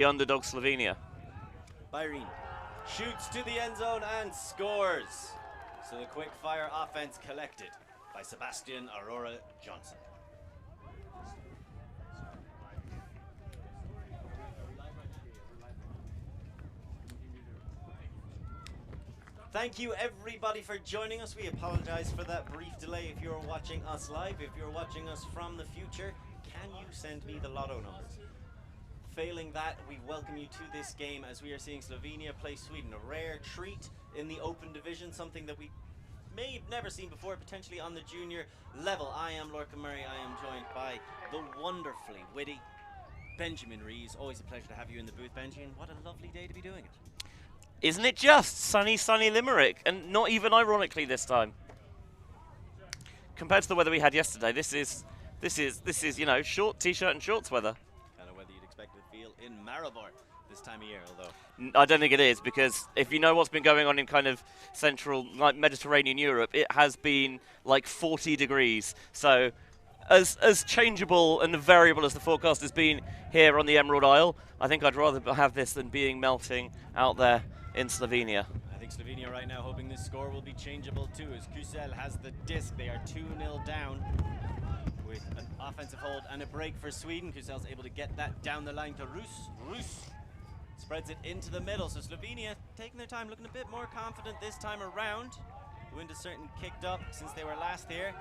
the underdog Slovenia. Byrene shoots to the end zone and scores. So the quick fire offense collected by Sebastian Aurora Johnson. Thank you everybody for joining us. We apologize for that brief delay if you're watching us live. If you're watching us from the future, can you send me the lotto numbers? Failing that, we welcome you to this game as we are seeing Slovenia play Sweden. A rare treat in the open division, something that we may have never seen before, potentially on the junior level. I am Lorca Murray. I am joined by the wonderfully witty Benjamin Rees. Always a pleasure to have you in the booth, Benji, and what a lovely day to be doing it. Isn't it just sunny, sunny Limerick? And not even ironically this time. Compared to the weather we had yesterday, this is you know, short t-shirt and shorts weather. Kind of weather you'd expect to feel in Maribor this time of year, although I don't think it is, because if you know what's been going on in kind of central, like Mediterranean Europe, it has been like 40 degrees. So as changeable and variable as the forecast has been here on the Emerald Isle, I think I'd rather have this than being melting out there in Slovenia. I think Slovenia right now hoping this score will be changeable too, as Kusel has the disc. They are 2-0 down with an offensive hold and a break for Sweden. Kusel's able to get that down the line to Rus. Rus spreads it into the middle, so Slovenia taking their time, looking a bit more confident this time around. The wind has certainly kicked up since they were last here.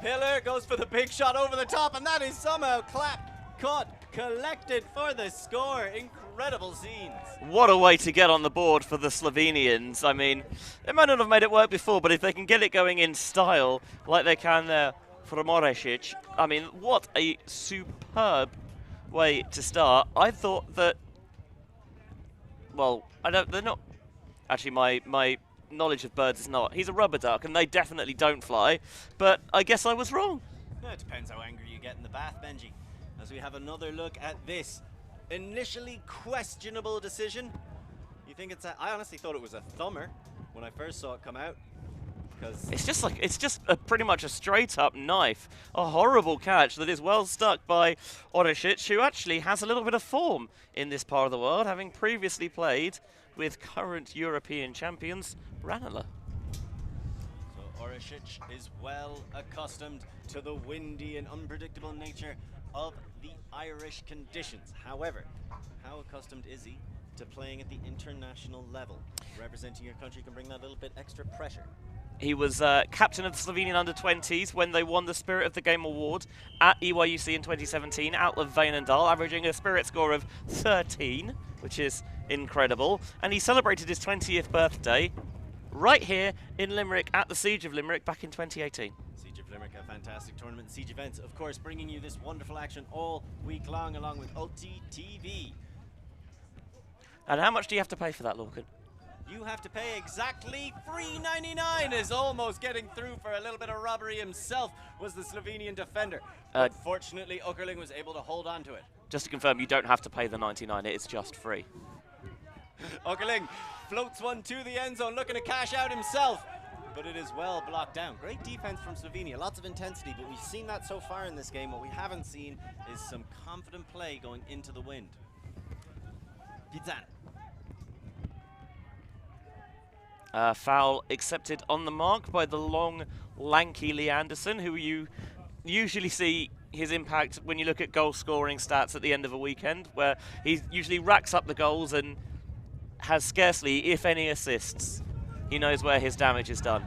Pillar goes for the big shot over the top, and that is somehow caught, collected for the score. Incredible scenes. What a way to get on the board for the Slovenians. I mean, they might not have made it work before, but if they can get it going in style like they can there for Moresic, I mean, what a superb way to start. I thought that, well, they're not, actually my knowledge of birds is not. He's a rubber duck, and they definitely don't fly, but I guess I was wrong. Yeah, it depends how angry you get in the bath, Benji. As we have another look at this initially questionable decision. You think it's I honestly thought it was a thumber when I first saw it come out. It's just pretty much a straight up knife. A horrible catch that is well stuck by Oresic, who actually has a little bit of form in this part of the world, having previously played with current European champions Ranelagh. So Oresic is well accustomed to the windy and unpredictable nature of the Irish conditions. However, how accustomed is he to playing at the international level? Representing your country can bring that little bit extra pressure. He was captain of the Slovenian under-20s when they won the Spirit of the Game award at EYUC in 2017 out of Veenendaal, averaging a Spirit score of 13, which is incredible. And he celebrated his 20th birthday right here in Limerick at the Siege of Limerick back in 2018. Siege of Limerick, a fantastic tournament. Siege events, of course, bringing you this wonderful action all week long along with ULTI.TV. And how much do you have to pay for that, Lorcan? You have to pay exactly $3.99. Is almost getting through for a little bit of robbery himself, was the Slovenian defender. Fortunately, Uckerling was able to hold on to it. Just to confirm, you don't have to pay the 99, it's just free. Uckerling floats one to the end zone, looking to cash out himself, but it is well blocked down. Great defense from Slovenia, lots of intensity, but we've seen that so far in this game. What we haven't seen is some confident play going into the wind. Pizzan. Foul accepted on the mark by the long, lanky Lee Anderson, who you usually see his impact when you look at goal scoring stats at the end of a weekend, where he usually racks up the goals and has scarcely, if any, assists. He knows where his damage is done.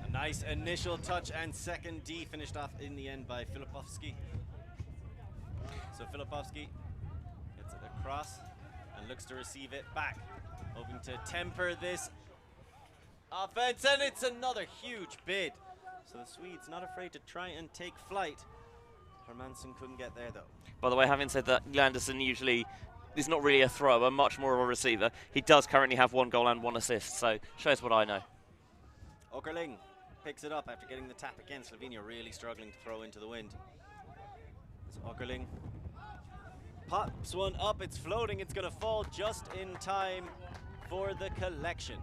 A nice initial touch and second D finished off in the end by Filipovski. So Filipovski gets it across and looks to receive it back, hoping to temper this offense, and it's another huge bid. So the Swedes not afraid to try and take flight. Hermansson couldn't get there though. By the way, having said that, Anderson usually is not really a thrower, much more of a receiver. He does currently have 1 goal and 1 assist, so shows what I know. Uckerling picks it up after getting the tap again. Slovenia really struggling to throw into the wind. So Uckerling pops one up, it's floating, it's gonna fall just in time for the collection.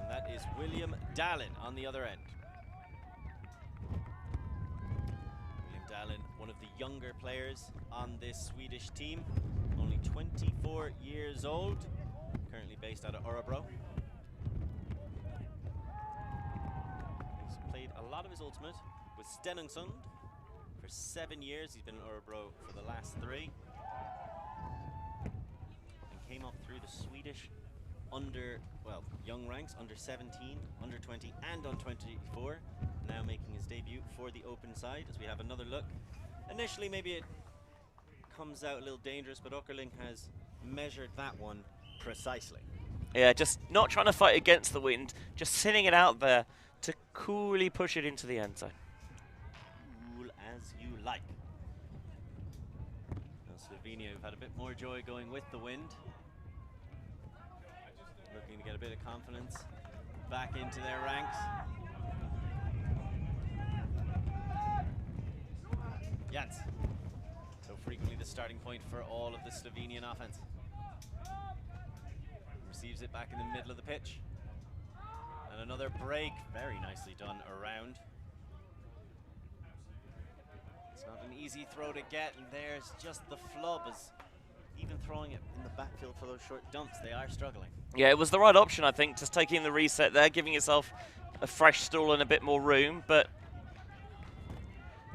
And that is William Dallin on the other end. William Dallin, one of the younger players on this Swedish team. 24 years old, currently based out of Örebro. He's played a lot of his ultimate with Stenungsund for 7 years. He's been in Örebro for the last 3. And came up through the Swedish young ranks, under 17, under 20, and on 24. Now making his debut for the open side as we have another look. Initially, maybe it comes out a little dangerous, but Åkerling has measured that one precisely. Yeah, just not trying to fight against the wind, just sitting it out there to coolly push it into the end zone. Cool as you like. Now Slovenia have had a bit more joy going with the wind. Looking to get a bit of confidence back into their ranks. Jans. So frequently the starting point for all of the Slovenian offense. Receives it back in the middle of the pitch. And another break, very nicely done around. It's not an easy throw to get, and there's just the flub as even throwing it in the backfield for those short dumps, they are struggling. Yeah, it was the right option, I think, just taking the reset there, giving yourself a fresh stall and a bit more room, but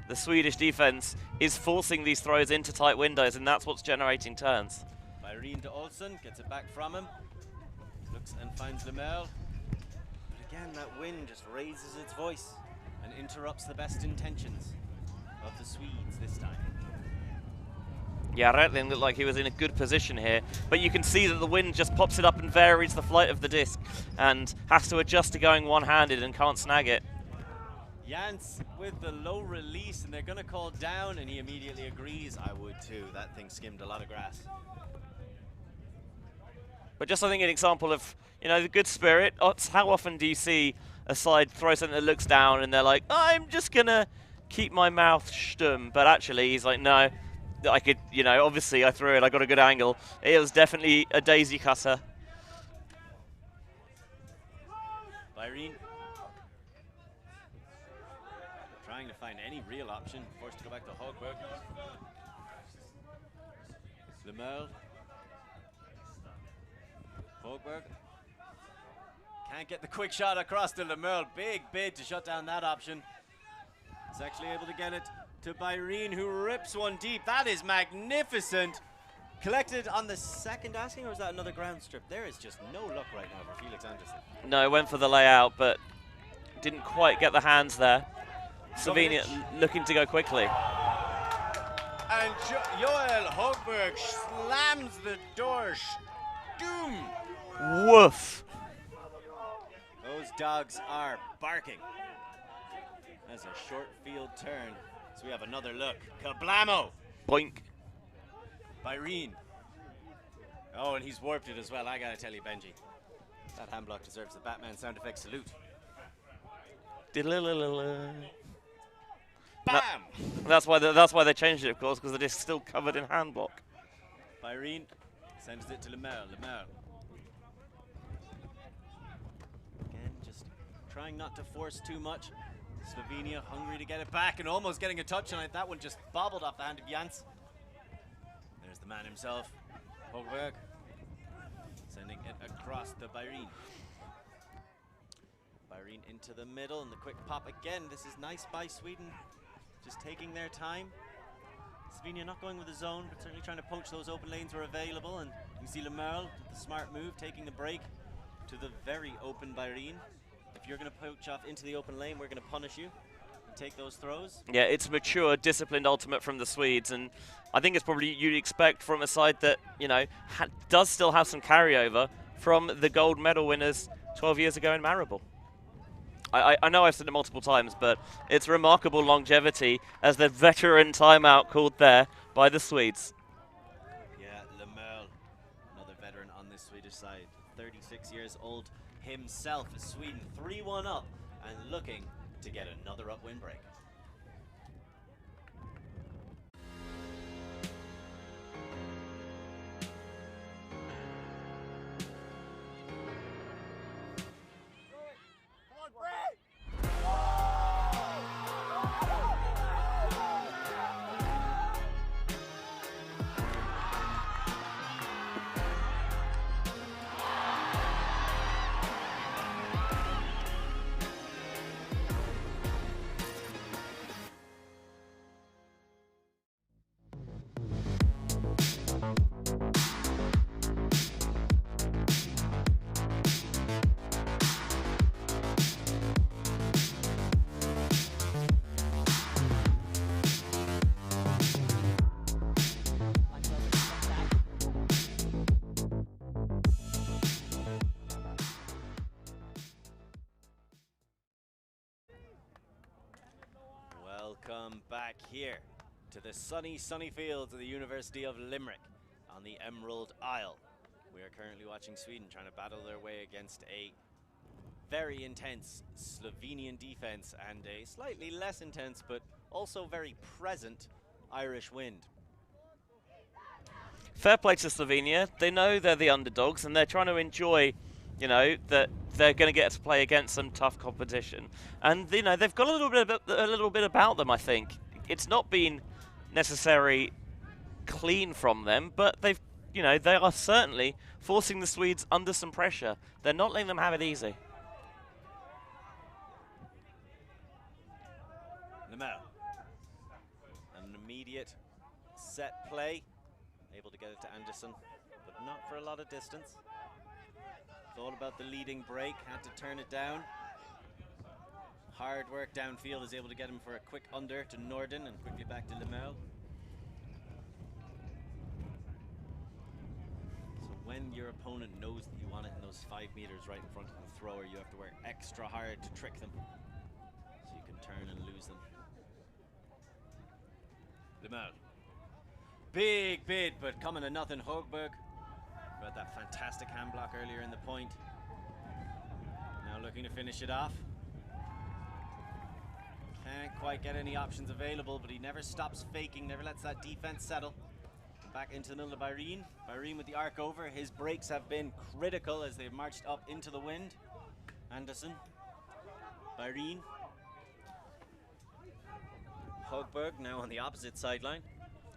the Swedish defense is forcing these throws into tight windows, and that's what's generating turns. Byrene to Olsen, gets it back from him. Looks and finds Lemel. But again, that wind just raises its voice and interrupts the best intentions of the Swedes this time. Yeah, Retling looked like he was in a good position here, but you can see that the wind just pops it up and varies the flight of the disc and has to adjust to going one-handed and can't snag it. Jans with the low release, and they're going to call down, and he immediately agrees. I would too. That thing skimmed a lot of grass. But just, I think, an example of, you know, the good spirit. How often do you see a side throw something that looks down and they're like, I'm just going to keep my mouth stum. But actually, he's like, no, I could, you know, obviously I threw it, I got a good angle. It was definitely a daisy cutter. Byrene trying to find any real option, forced to go back to Hogberg. Lemel. Hogberg can't get the quick shot across to Lemel. Big bid to shut down that option. He's actually able to get it to Byrene, who rips one deep. That is magnificent. Collected on the second asking, or is that another ground strip? There is just no luck right now for Felix Anderson. No, went for the layout, but didn't quite get the hands there. Slovenia looking to go quickly. And Joel Hogberg slams the door. Doom. Woof. Those dogs are barking. That's a short field turn. So we have another look. Kablamo. Boink. Byrene. Oh, and he's warped it as well. I gotta tell you, Benji, that hand block deserves the Batman sound effect salute. Bam! That's why they changed it, of course, because the disc's still covered in hand block. Byrene sends it to Lemel. Lemel. Again, just trying not to force too much. Slovenia hungry to get it back and almost getting a touch on it. That one just bobbled off the hand of Jans. There's the man himself, Hogberg, sending it across to Byrene. Byrene into the middle and the quick pop again. This is nice by Sweden, just taking their time. Slovenia not going with the zone, but certainly trying to poach those open lanes where available. And you see Lemel with the smart move, taking the break to the very open Byrene. If you're going to poach off into the open lane, we're going to punish you and take those throws. Yeah, it's mature, disciplined ultimate from the Swedes, and I think it's probably you'd expect from a side that, you know, does still have some carryover from the gold medal winners 12 years ago in Maribor. I know I've said it multiple times, but it's remarkable longevity as the veteran timeout called there by the Swedes. Yeah, Lemel, another veteran on this Swedish side, 36 years old himself, as Sweden 3-1 up and looking to get another upwind break. Welcome back here to the sunny fields of the University of Limerick on the Emerald Isle. We are currently watching Sweden trying to battle their way against a very intense Slovenian defense and a slightly less intense but also very present Irish wind. Fair play to Slovenia. They know they're the underdogs and they're trying to enjoy, you know, that they're going to get to play against some tough competition. And, you know, they've got a little bit about them, I think. It's not been necessarily clean from them, but they've, you know, they are certainly forcing the Swedes under some pressure. They're not letting them have it easy. Lemel. An immediate set play. Able to get it to Anderson, but not for a lot of distance. It's all about the leading break, had to turn it down. Hard work downfield is able to get him for a quick under to Norden and quickly back to Lemel. So when your opponent knows that you want it in those 5 meters right in front of the thrower, you have to work extra hard to trick them so you can turn and lose them. Lemel. Big bid, but coming to nothing. Högberg got that fantastic hand block earlier in the point. Now looking to finish it off. Can't quite get any options available, but he never stops faking, never lets that defense settle. Back into the middle of Irene. Irene with the arc over. His breaks have been critical as they've marched up into the wind. Anderson. Irene. Högberg now on the opposite sideline.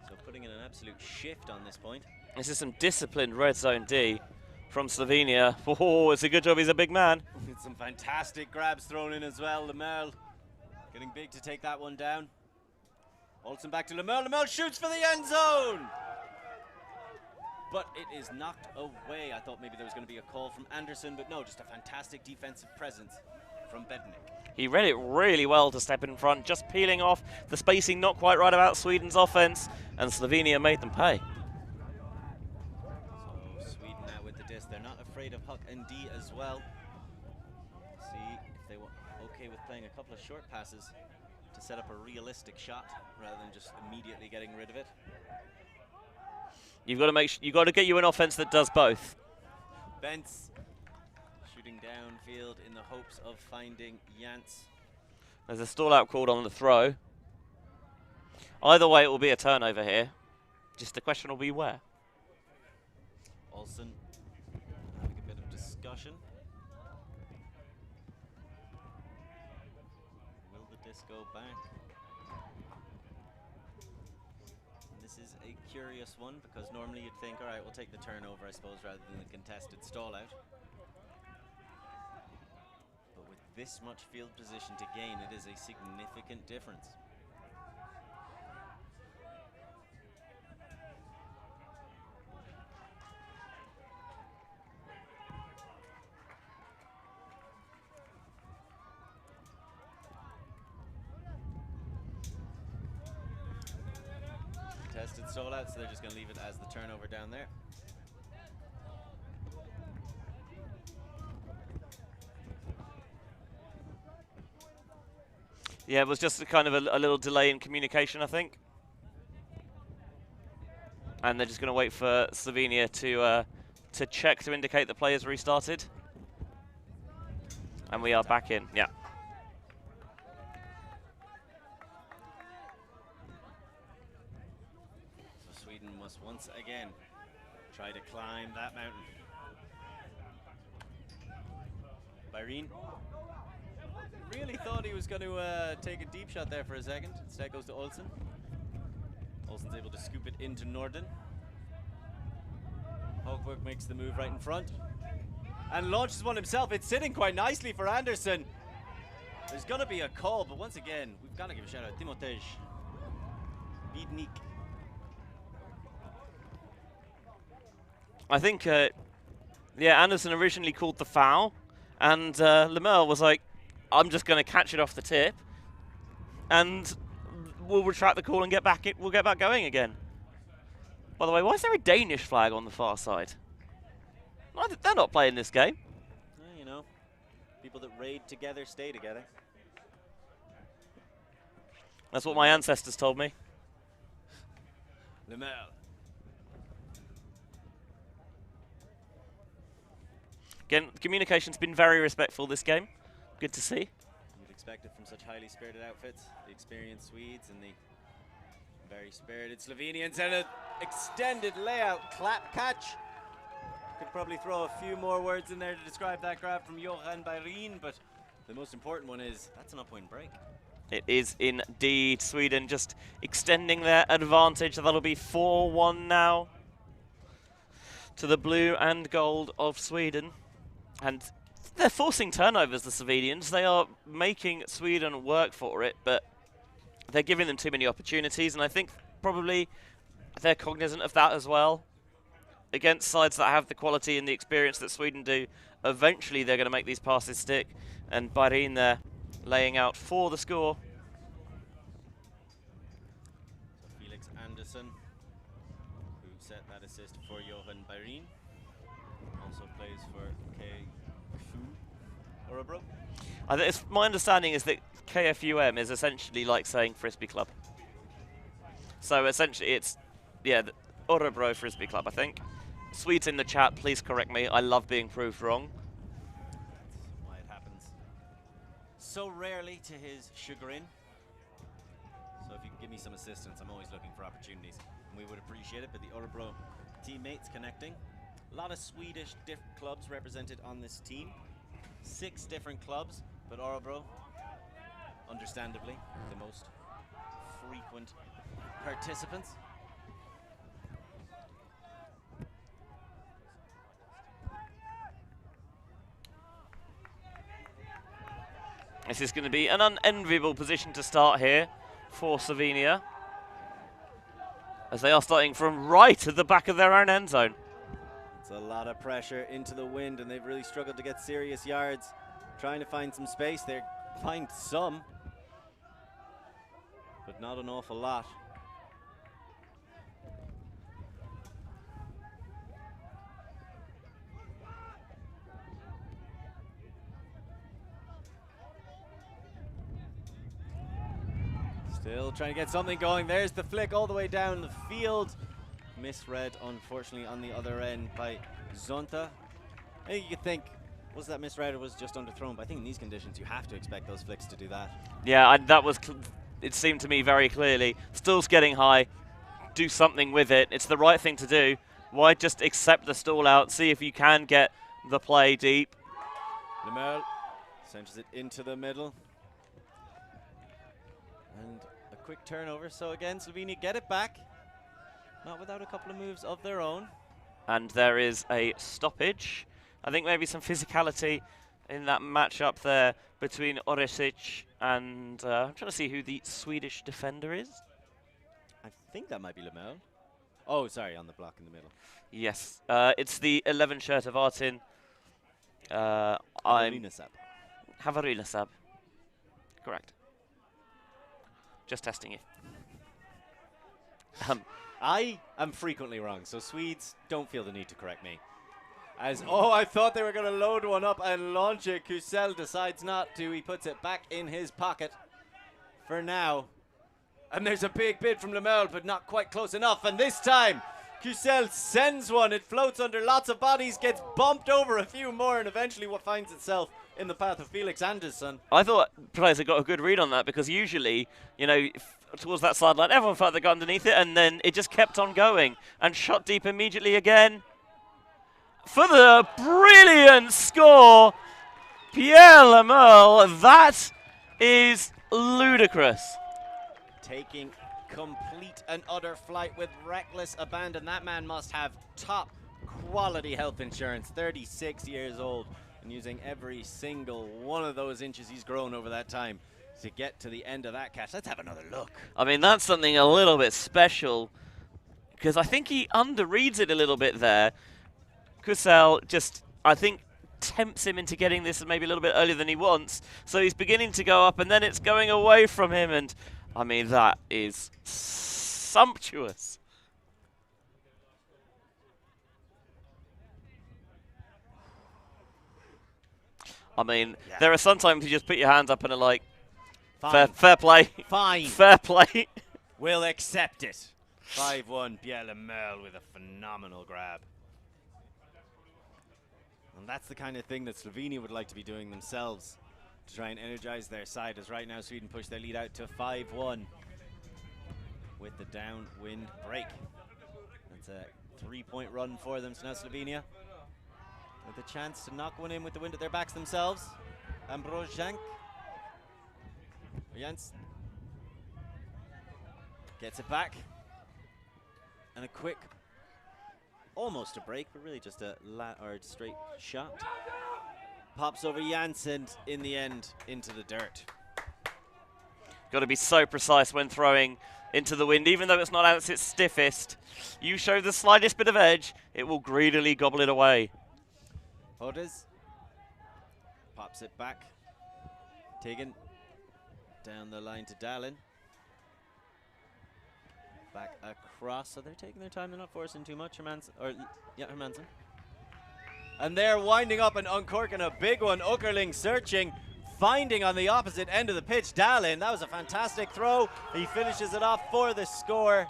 So putting in an absolute shift on this point. This is some disciplined red zone D from Slovenia. Oh, it's a good job he's a big man. Some fantastic grabs thrown in as well. Lemel getting big to take that one down. Olsen back to Lemel. Lemel shoots for the end zone. But it is knocked away. I thought maybe there was going to be a call from Anderson, but no, just a fantastic defensive presence from Bednik. He read it really well to step in front, just peeling off. The spacing not quite right about Sweden's offense, and Slovenia made them pay. So Sweden now with the disc. They're not afraid of Huck and D as well. See if they were okay with playing a couple of short passes to set up a realistic shot rather than just immediately getting rid of it. You've got to you've got to get you an offense that does both. Bentz shooting downfield in the hopes of finding Jantz. There's a stall out called on the throw. Either way, it will be a turnover here. Just the question will be where. Olsen having a bit of discussion. Will the disc go back? This is a curious one because normally you'd think, all right, we'll take the turnover, I suppose, rather than the contested stall out. But with this much field position to gain, it is a significant difference. Contested stall out, so they're just going to leave it as the turnover down there. Yeah, it was just a kind of a little delay in communication, I think. And they're just going to wait for Slovenia to check to indicate the play has restarted. And we are back in, yeah. So Sweden must once again try to climb that mountain. Byrene really thought he was going to take a deep shot there for a second. Instead goes to Olsen. Olsen's able to scoop it into Norden. Högberg makes the move right in front. And launches one himself. It's sitting quite nicely for Anderson. There's going to be a call, but once again, we've got to give a shout out. Timotej Bednik. I think, yeah, Anderson originally called the foul, and Lemel was like, I'm just going to catch it off the tip, and we'll retract the call and we'll get back going again. By the way, why is there a Danish flag on the far side? They're not playing this game. You know, people that raid together stay together. That's what my ancestors told me. Lemel. Again, communication's been very respectful this game. Good to see. You'd expect it from such highly spirited outfits. The experienced Swedes and the very spirited Slovenians. And an extended layout catch. Could probably throw a few more words in there to describe that grab from Johan Bayrin, but the most important one is that's an up-point break. It is indeed. Sweden just extending their advantage. That'll be 4-1 now to the blue and gold of Sweden. And they're forcing turnovers, the Slovenians. They are making Sweden work for it, but they're giving them too many opportunities, and I think probably they're cognizant of that as well. Against sides that have the quality and the experience that Sweden do, eventually they're going to make these passes stick, and Bayrin there laying out for the score. So Felix Andersson, who set that assist for Johan Bayrin, also plays for KFU Örebro. My understanding is that KFUM is essentially like saying Frisbee Club. So essentially it's, yeah, the Örebro Frisbee Club, I think. Swedes in the chat, please correct me. I love being proved wrong. That's why it happens so rarely to his chagrin. So if you can give me some assistance, I'm always looking for opportunities. And we would appreciate it, but the Örebro teammates connecting. A lot of Swedish clubs represented on this team. 6 different clubs, but Örebro, understandably, the most frequent participants. This is going to be an unenviable position to start here for Slovenia, as they are starting from right at the back of their own end zone. It's a lot of pressure into the wind, and they've really struggled to get serious yards. Trying to find some space. They find some, but not an awful lot. Still trying to get something going. There's the flick all the way down the field. Misread, unfortunately, on the other end by Zonta. I think you could think, was that misread or was just underthrown? But I think in these conditions, you have to expect those flicks to do that. Yeah, that was, it seemed to me very clearly. Stall's getting high. Do something with it. It's the right thing to do. Why just accept the stall out, see if you can get the play deep. Lemel centers it into the middle. And a quick turnover. So again, Slovenia get it back. Not without a couple of moves of their own. And there is a stoppage. I think maybe some physicality in that matchup there between Oresic and I'm trying to see who the Swedish defender is. I think that might be Lemel. Oh, sorry, on the block in the middle. Yes, it's the 11 shirt of Artin. Havarinasab. Correct. Just testing you. I am frequently wrong, so Swedes don't feel the need to correct me. Oh, I thought they were going to load one up and launch it. Kusel decides not to. He puts it back in his pocket for now. And there's a big bid from Lemel, but not quite close enough. And this time, Kusel sends one. It floats under lots of bodies, gets bumped over a few more, and eventually what finds itself in the path of Felix Andersson. I thought players had got a good read on that, because usually, you know, towards that sideline, everyone felt they got underneath it, and then it just kept on going and shot deep immediately again. For the brilliant score, Pierre Lemel. That is ludicrous. Taking complete and utter flight with reckless abandon. That man must have top quality health insurance. 36 years old, and using every single one of those inches he's grown over that time to get to the end of that catch. Let's have another look. I mean, that's something a little bit special, because I think he underreads it a little bit there. Kusel just, I think, tempts him into getting this maybe a little bit earlier than he wants. So he's beginning to go up, and then it's going away from him. And, I mean, that is sumptuous. I mean, yeah. There are sometimes you just put your hands up and are like, Fine. Fair play. Fine. Fair play. We'll accept it. 5-1, Pierre Lemel with a phenomenal grab. And that's the kind of thing that Slovenia would like to be doing themselves to try and energize their side, as right now Sweden push their lead out to 5-1 with the downwind break. That's a 3-point run for them. So now Slovenia with a chance to knock one in with the wind at their backs themselves. Ambrojank. Jens gets it back. And a quick, almost a break, but really just a straight shot. Pops over Janssen in the end into the dirt. Got to be so precise when throwing into the wind, even though it's not at its stiffest. You show the slightest bit of edge, it will greedily gobble it away. Hodes pops it back. Tegan down the line to Dallin. Back across, so they're taking their time. They're not forcing too much. Hermansen. And they're winding up and uncorking a big one. Uckerling searching, finding on the opposite end of the pitch. Dallin, that was a fantastic throw. He finishes it off for the score.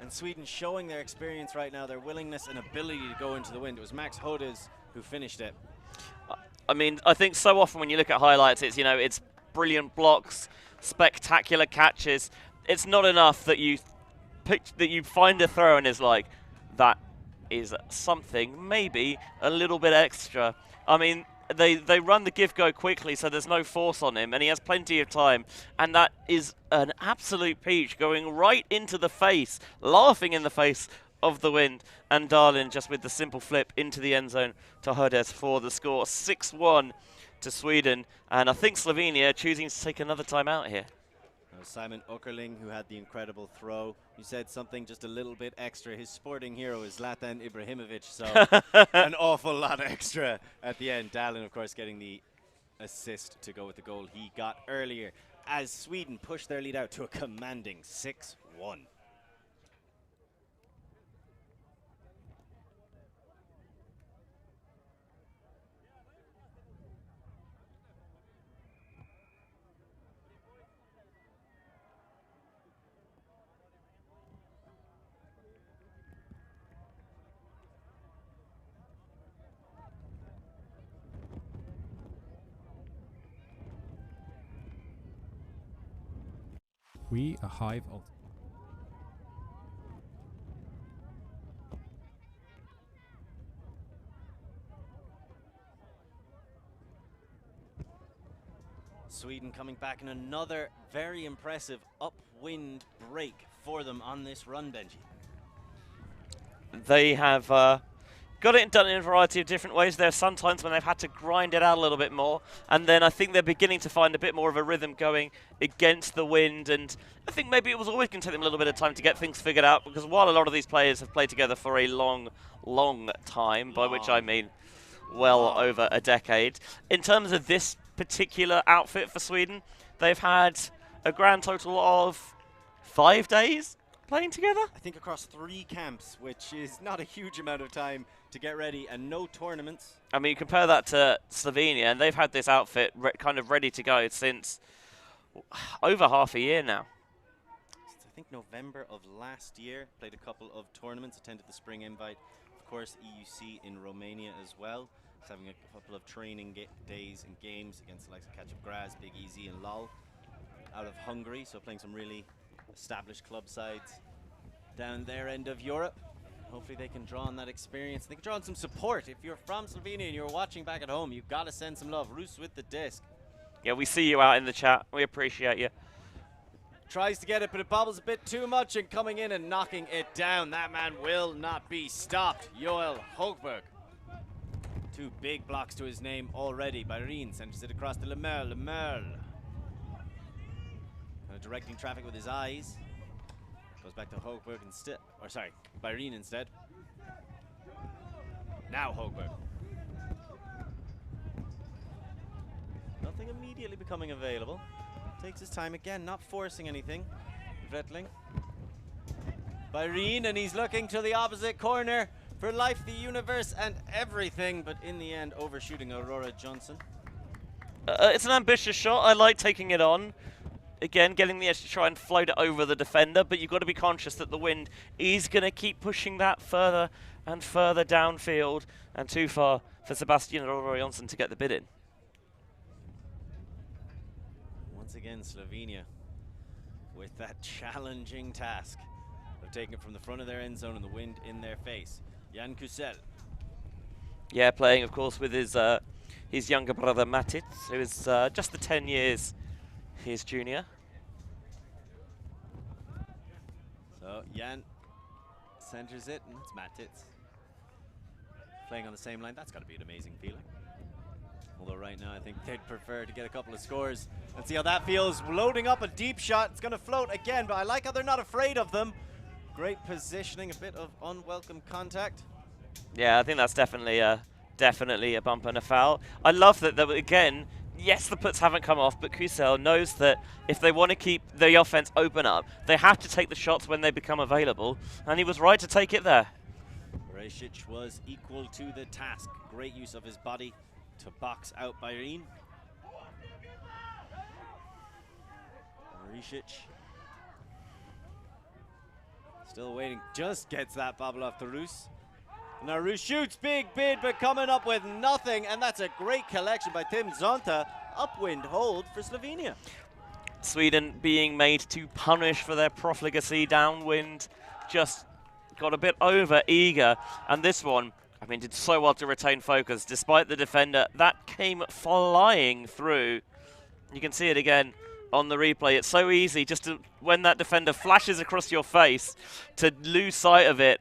And Sweden showing their experience right now, their willingness and ability to go into the wind. It was Max Hodes who finished it. I mean, I think so often when you look at highlights, it's, you know, it's brilliant blocks, spectacular catches. It's not enough that you find a throw and is like, that is something, maybe a little bit extra. I mean, they run the give-go quickly, so there's no force on him, and he has plenty of time. And that is an absolute peach, going right into the face, laughing in the face of the wind. And Darlin just with the simple flip into the end zone to Hodes for the score. 6-1 to Sweden, and I think Slovenia choosing to take another time out here. Simon Uckerling, who had the incredible throw. You said something just a little bit extra. His sporting hero is Zlatan Ibrahimovic, so an awful lot extra at the end. Dallin, of course, getting the assist to go with the goal he got earlier as Sweden pushed their lead out to a commanding 6-1. We are Hive Ultimate. Sweden coming back in another very impressive upwind break for them on this run, Benji. They have got it done in a variety of different ways. There are some times when they've had to grind it out a little bit more, and then I think they're beginning to find a bit more of a rhythm going against the wind, and I think maybe it was always going to take them a little bit of time to get things figured out, because while a lot of these players have played together for a long time, by which I mean well over a decade, in terms of this particular outfit for Sweden, they've had a grand total of 5 days playing together? I think across 3 camps, which is not a huge amount of time to get ready, and no tournaments. I mean, compare that to Slovenia, and they've had this outfit kind of ready to go since over half a year now. I think November of last year, played a couple of tournaments, attended the spring invite, of course EUC in Romania as well. He's having a couple of training days and games against the likes of Ketchup Graz, Big Easy and LOL out of Hungary, so playing some really established club sides down their end of Europe. Hopefully they can draw on that experience. They can draw on some support. If you're from Slovenia and you're watching back at home, you've got to send some love. Roos with the disc. Yeah, we see you out in the chat. We appreciate you. Tries to get it, but it bobbles a bit too much, and coming in and knocking it down. That man will not be stopped. Joel Hogberg. 2 big blocks to his name already. Bairin sends it across to Lemel. Lemel. Directing traffic with his eyes. Goes back to Hogberg instead. Or sorry, Bairin instead. Now Hogberg. Nothing immediately becoming available. Takes his time again, not forcing anything. Vretling. Bairin, and he's looking to the opposite corner for life, the universe, and everything, but in the end, overshooting Aurora Johnson. It's an ambitious shot. I like taking it on. Again, getting the edge to try and float it over the defender, but you've got to be conscious that the wind is going to keep pushing that further and further downfield and too far for Sebastian Rorionsson to get the bid in. Once again, Slovenia with that challenging task of taking it from the front of their end zone and the wind in their face. Jan Kusel. Yeah, playing, of course, with his younger brother Matic, who is just the 10 years his junior. So Jan centers it, and it's Matic playing on the same line. That's got to be an amazing feeling. Although right now I think they'd prefer to get a couple of scores and see how that feels. Loading up a deep shot. It's going to float again, but I like how they're not afraid of them. Great positioning, a bit of unwelcome contact. Yeah, I think that's definitely a bump and a foul. I love that, again, yes, the puts haven't come off, but Kusel knows that if they want to keep the offense open up, they have to take the shots when they become available, and he was right to take it there. Rasic was equal to the task. Great use of his body to box out Byrene. Rasic still waiting, just gets that bobble off the Rus. Now Rus shoots, big bid, but coming up with nothing, and that's a great collection by Tim Zonta. Upwind hold for Slovenia. Sweden being made to punish for their profligacy downwind, just got a bit over eager, and this one, I mean, did so well to retain focus despite the defender. That came flying through. You can see it again on the replay. It's so easy just to, when that defender flashes across your face, to lose sight of it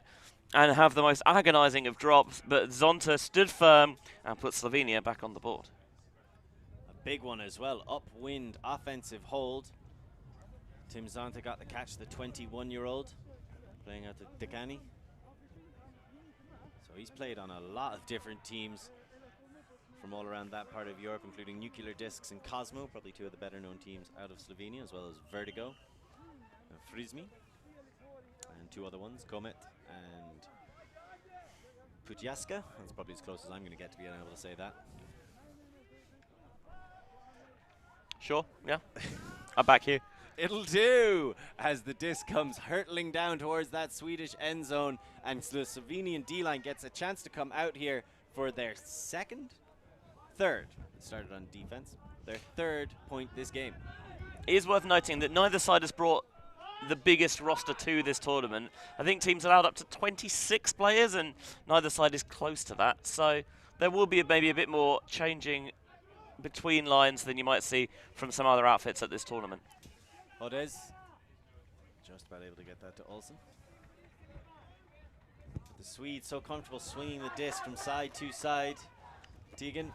and have the most agonizing of drops, but Zonta stood firm and put Slovenia back on the board. A big one as well, upwind offensive hold. Tim Zonta got the catch, the 21-year-old, playing out the Decani. So he's played on a lot of different teams from all around that part of Europe, including Nuclear Discs and Cosmo, probably two of the better known teams out of Slovenia, as well as Vertigo and Frisbee, and two other ones, Comet and Putjaska. That's probably as close as I'm going to get to being able to say that. Sure, yeah. I'll back you. It'll do, as the disc comes hurtling down towards that Swedish end zone, and the Slovenian D-line gets a chance to come out here for their third, it started on defense, their third point this game. It is worth noting that neither side has brought the biggest roster to this tournament. I think teams allowed up to 26 players, and neither side is close to that. So there will be maybe a bit more changing between lines than you might see from some other outfits at this tournament. Odez just about able to get that to Olsen. The Swedes so comfortable swinging the disc from side to side. Tegan,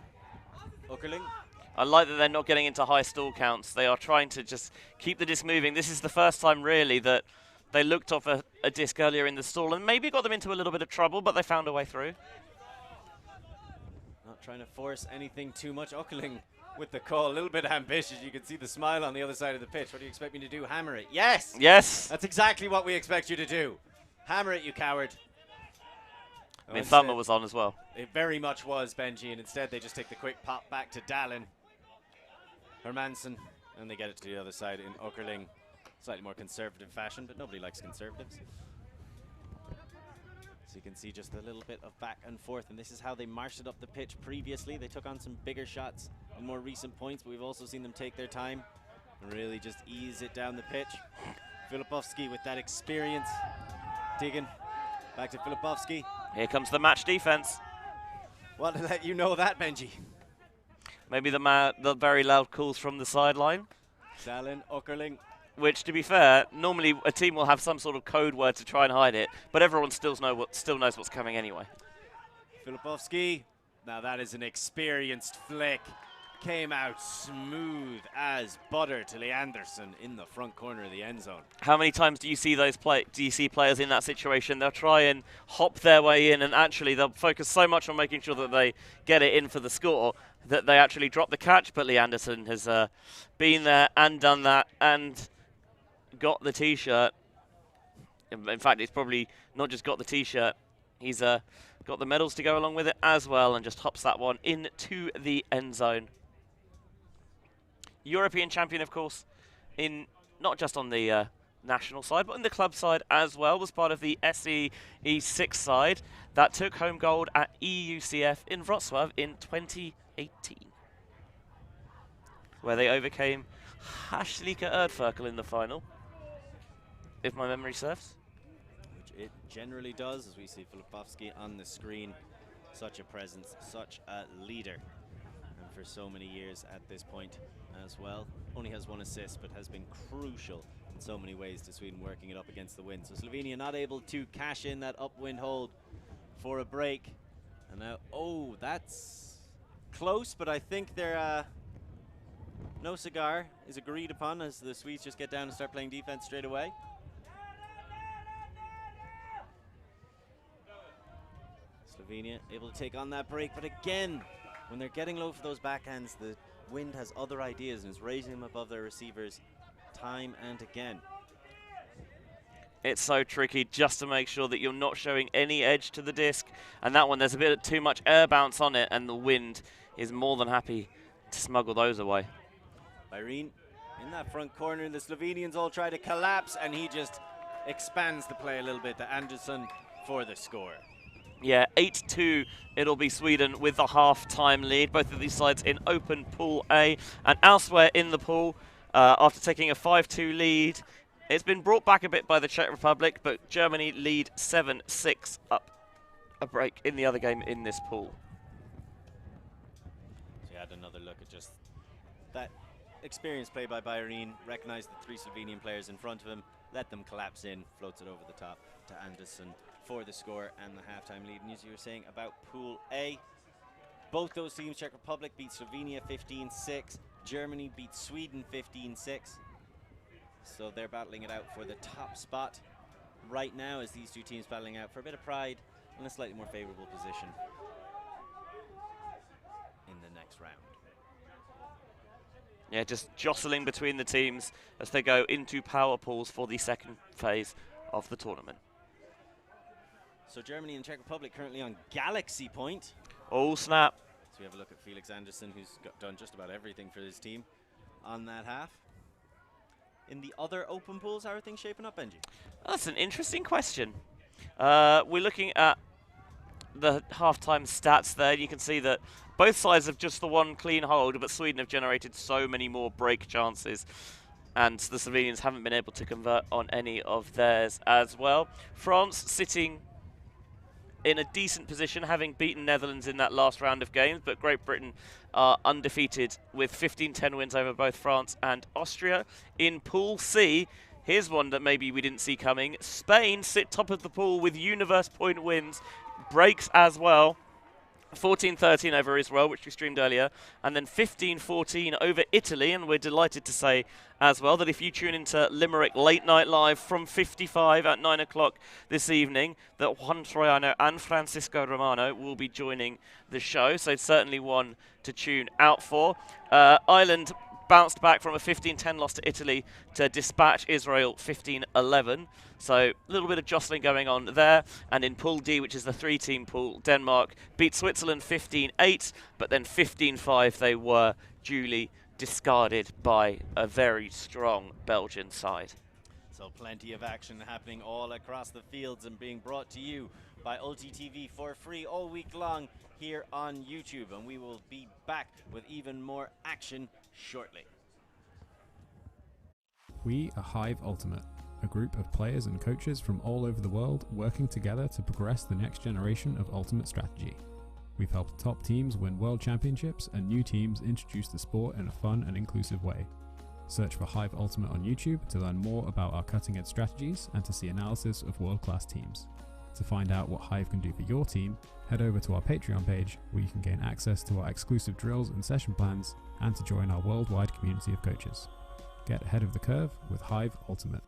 Okerling. I like that they're not getting into high stall counts. They are trying to just keep the disc moving. This is the first time really that they looked off a disc earlier in the stall and maybe got them into a little bit of trouble, but they found a way through. Not trying to force anything too much. Okerling with the call, a little bit ambitious. You can see the smile on the other side of the pitch. What do you expect me to do? Hammer it. Yes! Yes! That's exactly what we expect you to do. Hammer it, you coward. I mean, Thummer was on as well. It very much was, Benji, and instead they just take the quick pop back to Dallin. Hermansen, and they get it to the other side in Okerling. Slightly more conservative fashion, but nobody likes conservatives. So you can see just a little bit of back and forth, and this is how they marched up the pitch previously. They took on some bigger shots in more recent points, but we've also seen them take their time and really just ease it down the pitch. Filipovsky with that experience. Tegan, back to Filipovsky. Here comes the match defense. What to let you know that, Benji? Maybe the very loud calls from the sideline. Dallin, Okerling. Which, to be fair, normally a team will have some sort of code word to try and hide it, but everyone still knows what's coming anyway. Filipovsky. Now that is an experienced flick. Came out smooth as butter to Leanderson in the front corner of the end zone. How many times do you see players in that situation? They'll try and hop their way in, and actually they'll focus so much on making sure that they get it in for the score that they actually drop the catch. But Leanderson has been there and done that and got the T-shirt. In fact, he's probably not just got the T-shirt, he's got the medals to go along with it as well, and just hops that one into the end zone. European champion, of course, in not just on the national side, but on the club side as well, was part of the SE E6 side that took home gold at EUCF in Wrocław in 2018, where they overcame Haslika Erdferkel in the final, if my memory serves. Which it generally does, as we see Filipowski on the screen. Such a presence, such a leader, and for so many years at this point as well. Only has 1 assist, but has been crucial in so many ways to Sweden working it up against the wind. So Slovenia not able to cash in that upwind hold for a break. And now, oh, that's close, but I think they're no cigar is agreed upon as the Swedes just get down and start playing defense straight away. Slovenia able to take on that break, but again, when they're getting low for those backhands, the wind has other ideas and is raising them above their receivers time and again. It's so tricky just to make sure that you're not showing any edge to the disc. And that one, there's a bit too much air bounce on it, and the wind is more than happy to smuggle those away. Irene in that front corner, the Slovenians all try to collapse, and he just expands the play a little bit to Andersson for the score. Yeah, 8-2 it'll be Sweden with the half-time lead. Both of these sides in open Pool A. And elsewhere in the pool, after taking a 5-2 lead, it's been brought back a bit by the Czech Republic, but Germany lead 7-6 up a break in the other game in this pool. So you had another look at just that experienced play by Bayern, recognized the 3 Slovenian players in front of him, let them collapse in, floats it over the top to Andersson for the score and the halftime lead. And as you were saying about Pool A, both those teams, Czech Republic beat Slovenia 15-6, Germany beat Sweden 15-6. So they're battling it out for the top spot right now, as these two teams battling out for a bit of pride in a slightly more favorable position in the next round. Yeah, just jostling between the teams as they go into power pools for the second phase of the tournament. So Germany and Czech Republic currently on Galaxy Point. Oh, snap. So we have a look at Felix Andersson, who's done just about everything for his team on that half. In the other open pools, how are things shaping up, Benji? That's an interesting question. We're looking at the half-time stats there. You can see that both sides have just the one clean hold, but Sweden have generated so many more break chances, and the Slovenians haven't been able to convert on any of theirs as well. France sitting in a decent position, having beaten Netherlands in that last round of games, but Great Britain are undefeated with 15-10 wins over both France and Austria. In Pool C, here's one that maybe we didn't see coming. Spain sit top of the pool with universe point wins, breaks as well. 14-13 over Israel, which we streamed earlier, and then 15-14 over Italy. And we're delighted to say as well that if you tune into Limerick Late Night Live from 55 at 9 o'clock this evening, that Juan Troiano and Francisco Romano will be joining the show. So it's certainly one to tune out for. Ireland bounced back from a 15-10 loss to Italy to dispatch Israel 15-11. So a little bit of jostling going on there. And in Pool D, which is the 3-team pool, Denmark beat Switzerland 15-8, but then 15-5 they were duly discarded by a very strong Belgian side. So plenty of action happening all across the fields and being brought to you by ULTI.TV for free all week long here on YouTube. And we will be back with even more action shortly. We are Hive Ultimate, a group of players and coaches from all over the world working together to progress the next generation of Ultimate strategy. We've helped top teams win world championships and new teams introduce the sport in a fun and inclusive way. Search for Hive Ultimate on YouTube to learn more about our cutting-edge strategies and to see analysis of world-class teams. To find out what Hive can do for your team, head over to our Patreon page where you can gain access to our exclusive drills and session plans and to join our worldwide community of coaches. Get ahead of the curve with Hive Ultimate.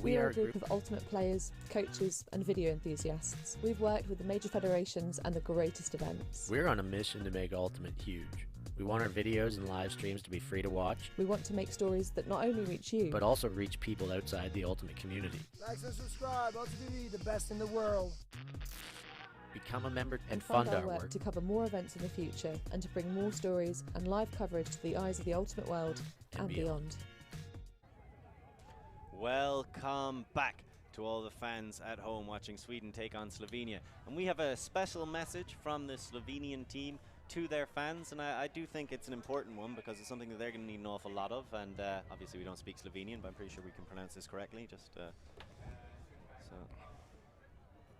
We are a group of Ultimate players, coaches and video enthusiasts. We've worked with the major federations and the greatest events. We're on a mission to make Ultimate huge. We want our videos and live streams to be free to watch. We want to make stories that not only reach you, but also reach people outside the Ultimate community. Like and subscribe, ULTI.TV, the best in the world. Become a member and fund fund our our work work. to cover more events in the future and to bring more stories and live coverage to the eyes of the Ultimate world and beyond. Welcome back to all the fans at home watching Sweden take on Slovenia. And we have a special message from the Slovenian team to their fans, and I do think it's an important one because it's something that they're going to need an awful lot of, and obviously we don't speak Slovenian, but I'm pretty sure we can pronounce this correctly.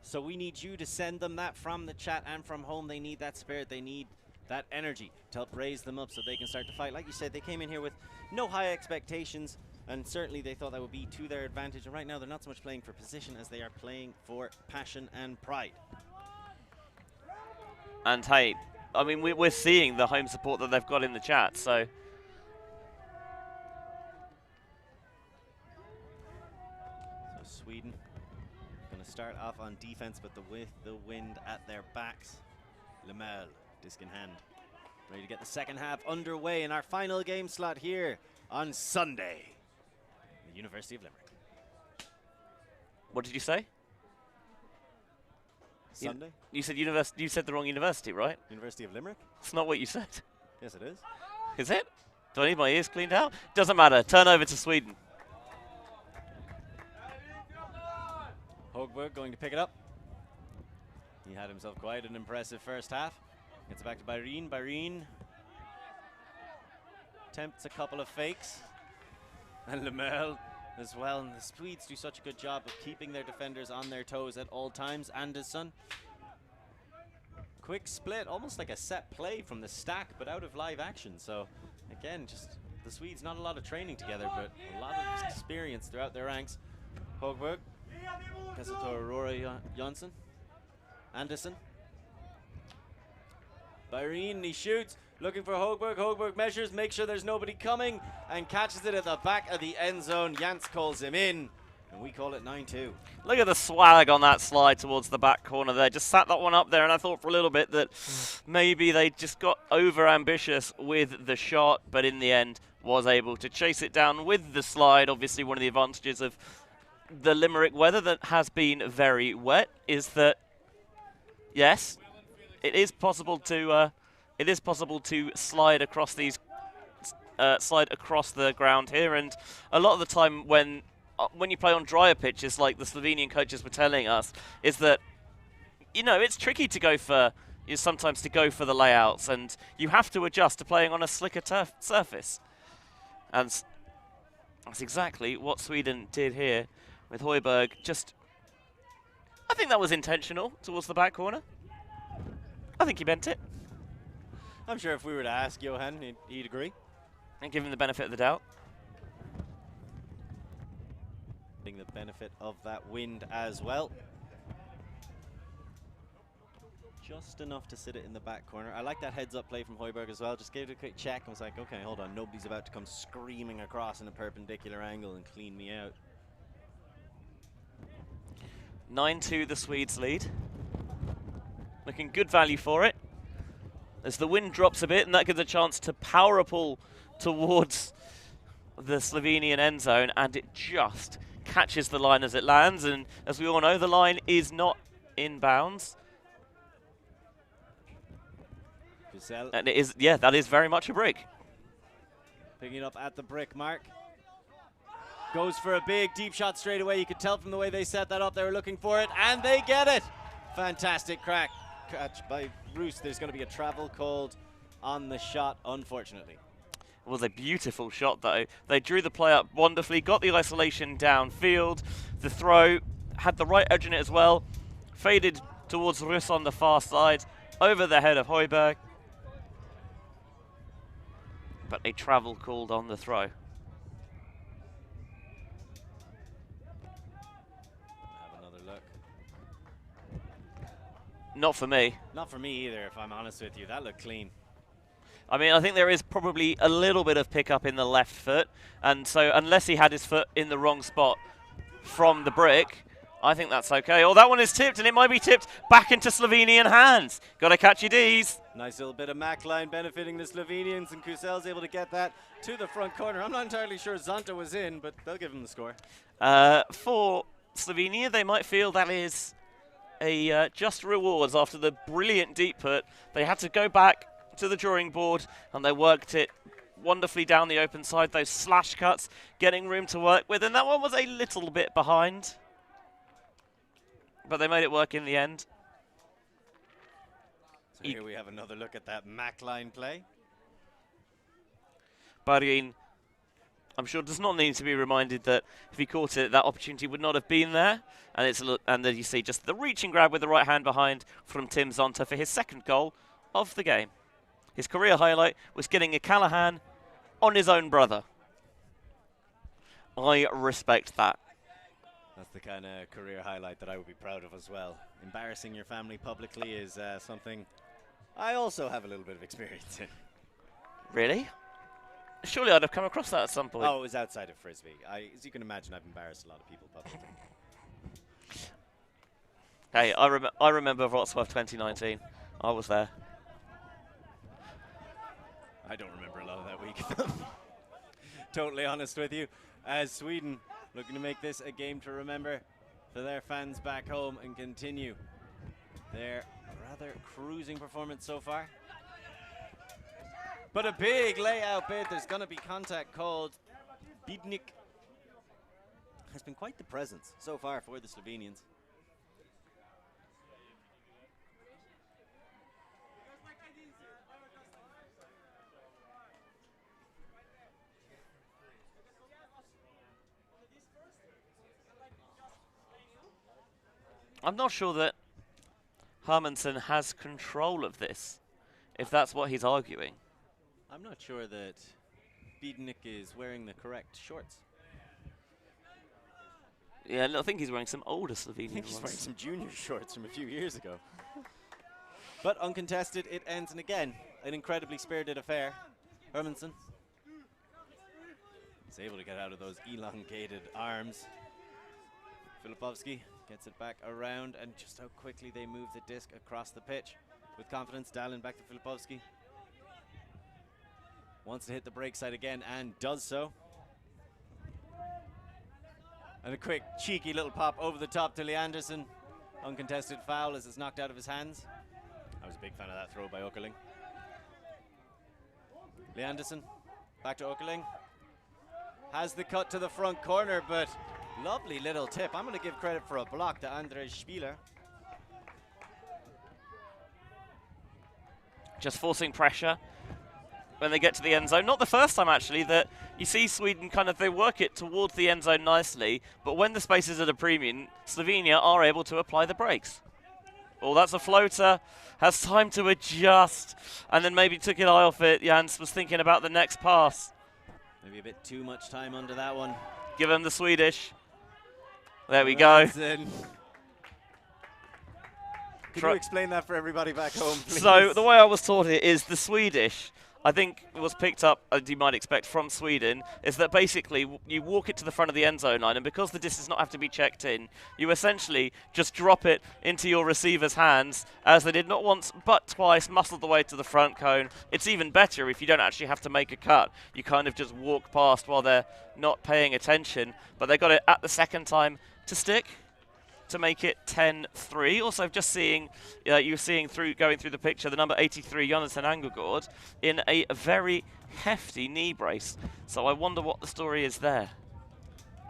So we need you to send them that from the chat and from home. They need that spirit, they need that energy to help raise them up so they can start to fight. Like you said, they came in here with no high expectations, and certainly they thought that would be to their advantage. And right now they're not so much playing for position as they are playing for passion and pride. And hey, I mean, we're seeing the home support that they've got in the chat, so. So Sweden going to start off on defense, but with the wind at their backs. Lemel, disc in hand, ready to get the second half underway in our final game slot here on Sunday. The University of Limerick. What did you say? Sunday? You said university. You said the wrong university, right? University of Limerick? It's not what you said. Yes, it is. Is it? Do I need my ears cleaned out? Doesn't matter. Turn over to Sweden. Hogberg going to pick it up. He had himself quite an impressive first half. Gets it back to Byrene. Byrene attempts a couple of fakes. And Lemel as well. And the Swedes do such a good job of keeping their defenders on their toes at all times. Andersson. Quick split, almost like a set play from the stack, but out of live action. So, again, just the Swedes, not a lot of training together, but a lot of experience throughout their ranks. Hogberg. Gets it to Aurora Jonsson. Andersson. Byrene, he shoots, looking for Hogberg. Hogberg measures, makes sure there's nobody coming, and catches it at the back of the end zone. Jans calls him in, and we call it 9-2. Look at the swag on that slide towards the back corner there. Just sat that one up there, and I thought for a little bit that maybe they just got over-ambitious with the shot, but in the end was able to chase it down with the slide. Obviously, one of the advantages of the Limerick weather that has been very wet is that, yes, it is possible to slide across these slide across the ground here, and a lot of the time when you play on drier pitches, like the Slovenian coaches were telling us, is that it's tricky to go for sometimes to go for the layouts, and you have to adjust to playing on a slicker turf surface, and that's exactly what Sweden did here with Højbjerg. I think that was intentional towards the back corner. I think he meant it. I'm sure if we were to ask Johan, he'd agree. And give him the benefit of the doubt. Getting the benefit of that wind as well. Just enough to sit it in the back corner. I like that heads-up play from Højbjerg as well. Just gave it a quick check and was like, okay, hold on. Nobody's about to come screaming across in a perpendicular angle and clean me out. 9-2 the Swedes lead. Looking good value for it. As the wind drops a bit, and that gives a chance to power a pull towards the Slovenian end zone, and it just catches the line as it lands. And as we all know, the line is not in bounds. And it is, yeah, that is very much a brick. Picking it up at the brick mark. Goes for a big deep shot straight away. You could tell from the way they set that up, they were looking for it, and they get it. Fantastic catch by Roos. There's going to be a travel called on the shot, unfortunately. It was a beautiful shot, though. They drew the play up wonderfully, got the isolation downfield. The throw had the right edge in it as well. Faded towards Roos on the far side, over the head of Højbjerg. But a travel called on the throw. Not for me. Not for me either, if I'm honest with you. That looked clean. I mean, I think there is probably a little bit of pickup in the left foot, and so unless he had his foot in the wrong spot from the brick. I think that's okay. Oh, that one is tipped, and it might be tipped back into Slovenian hands. Got to catch your D's. Nice little bit of Mac line benefiting the Slovenians, and Kusel's able to get that to the front corner. I'm not entirely sure Zonta was in, but they'll give him the score. For Slovenia, they might feel that is a just rewards after the brilliant deep put. They had to go back to the drawing board, and they worked it wonderfully down the open side. Those slash cuts, getting room to work with, and that one was a little bit behind. But they made it work in the end. So here we have another look at that Mac line play. Barin, I'm sure, does not need to be reminded that if he caught it, that opportunity would not have been there. And then you see just the reaching grab with the right hand behind from Tim Zonta for his second goal of the game. His career highlight was getting a Callahan on his own brother. I respect that. That's the kind of career highlight that I would be proud of as well. Embarrassing your family publicly is something I also have a little bit of experience in. Really? Surely I'd have come across that at some point. Oh, it was outside of Frisbee. As you can imagine, I've embarrassed a lot of people publicly. Hey, I remember Wrocław 2019. I was there. I don't remember a lot of that week. Totally honest with you. As Sweden looking to make this a game to remember for their fans back home and continue their rather cruising performance so far. But a big layout bid. There's going to be contact called. Bidnik has been quite the presence so far for the Slovenians. I'm not sure that Hermansson has control of this, if that's what he's arguing. I'm not sure that Bidnik is wearing the correct shorts. Yeah, I think he's wearing some older Slovenian ones. He's wearing some junior shorts from a few years ago. But uncontested, it ends in, again, an incredibly spirited affair. Hermansson is able to get out of those elongated arms. Filipovski gets it back around, and just how quickly they move the disc across the pitch. With confidence, Dallin back to Filipovski. Wants to hit the break side again, and does so. And a quick, cheeky little pop over the top to Leanderson. Uncontested foul as it's knocked out of his hands. I was a big fan of that throw by Åkerling. Leanderson, back to Åkerling. Has the cut to the front corner, but lovely little tip. I'm going to give credit for a block to Andrzej Spieler. Just forcing pressure when they get to the end zone. Not the first time, actually, that you see Sweden they work it towards the end zone nicely, but when the space is at a premium, Slovenia are able to apply the brakes. Oh, that's a floater. Has time to adjust, and then maybe took an eye off it. Jans was thinking about the next pass. Maybe a bit too much time under that one. Give him the Swedish. There we go. Can you explain that for everybody back home, please? So the way I was taught it is the Swedish, I think it was picked up, as you might expect, from Sweden, is that basically you walk it to the front of the end zone line, and because the disc does not have to be checked in, you essentially just drop it into your receiver's hands, as they did not once but twice, muscle the way to the front cone. It's even better if you don't actually have to make a cut. You kind of just walk past while they're not paying attention, but they got it at the second time to stick, to make it 10-3. Also, just seeing, you're seeing going through the picture, the number 83, Jonathan Angergaard, in a very hefty knee brace. So I wonder what the story is there.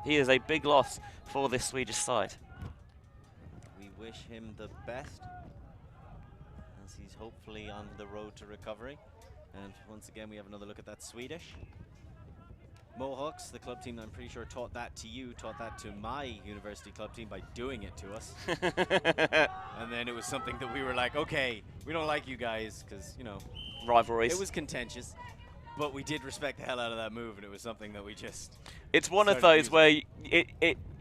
He is a big loss for this Swedish side. We wish him the best, as he's hopefully on the road to recovery. And once again, we have another look at that Swedish. Mohawks, the club team that I'm pretty sure taught that to you, taught that to my university club team by doing it to us. And then it was something that we were like, okay, we don't like you guys, because, you know, rivalries. It was contentious, but we did respect the hell out of that move, and it was something that we just... It's one of those where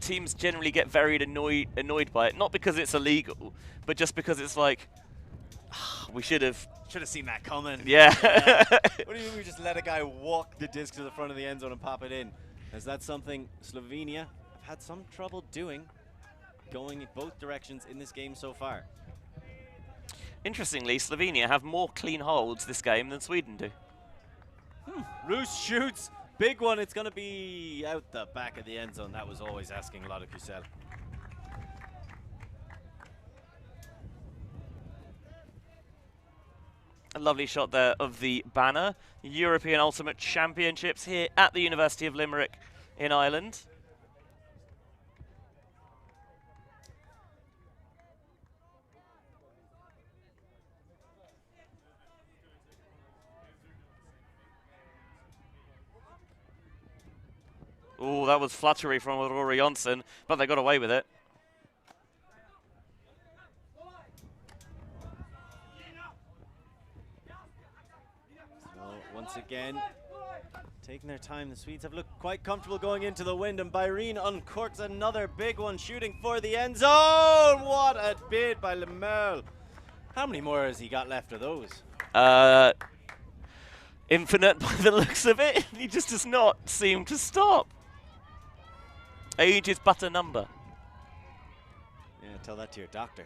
teams generally get very annoyed by it, not because it's illegal, but just because it's like, we should have seen that coming. Yeah. What do you mean we just let a guy walk the disc to the front of the end zone and pop it in? Is that something Slovenia have had some trouble doing, going in both directions in this game so far. Interestingly, Slovenia have more clean holds this game than Sweden do. Roos shoots. Big one. It's going to be out the back of the end zone. That was always asking a lot of Kusel. A lovely shot there of the banner. European Ultimate Championships here at the University of Limerick in Ireland. Oh, that was flattery from Aurora Jonsson, but they got away with it. So once again, taking their time, the Swedes have looked quite comfortable going into the wind, and Byrene uncorks another big one, shooting for the end zone. What a bid by Lemerle. How many more has he got left of those? Infinite by the looks of it. He just does not seem to stop. Age is but a number. Yeah, tell that to your doctor.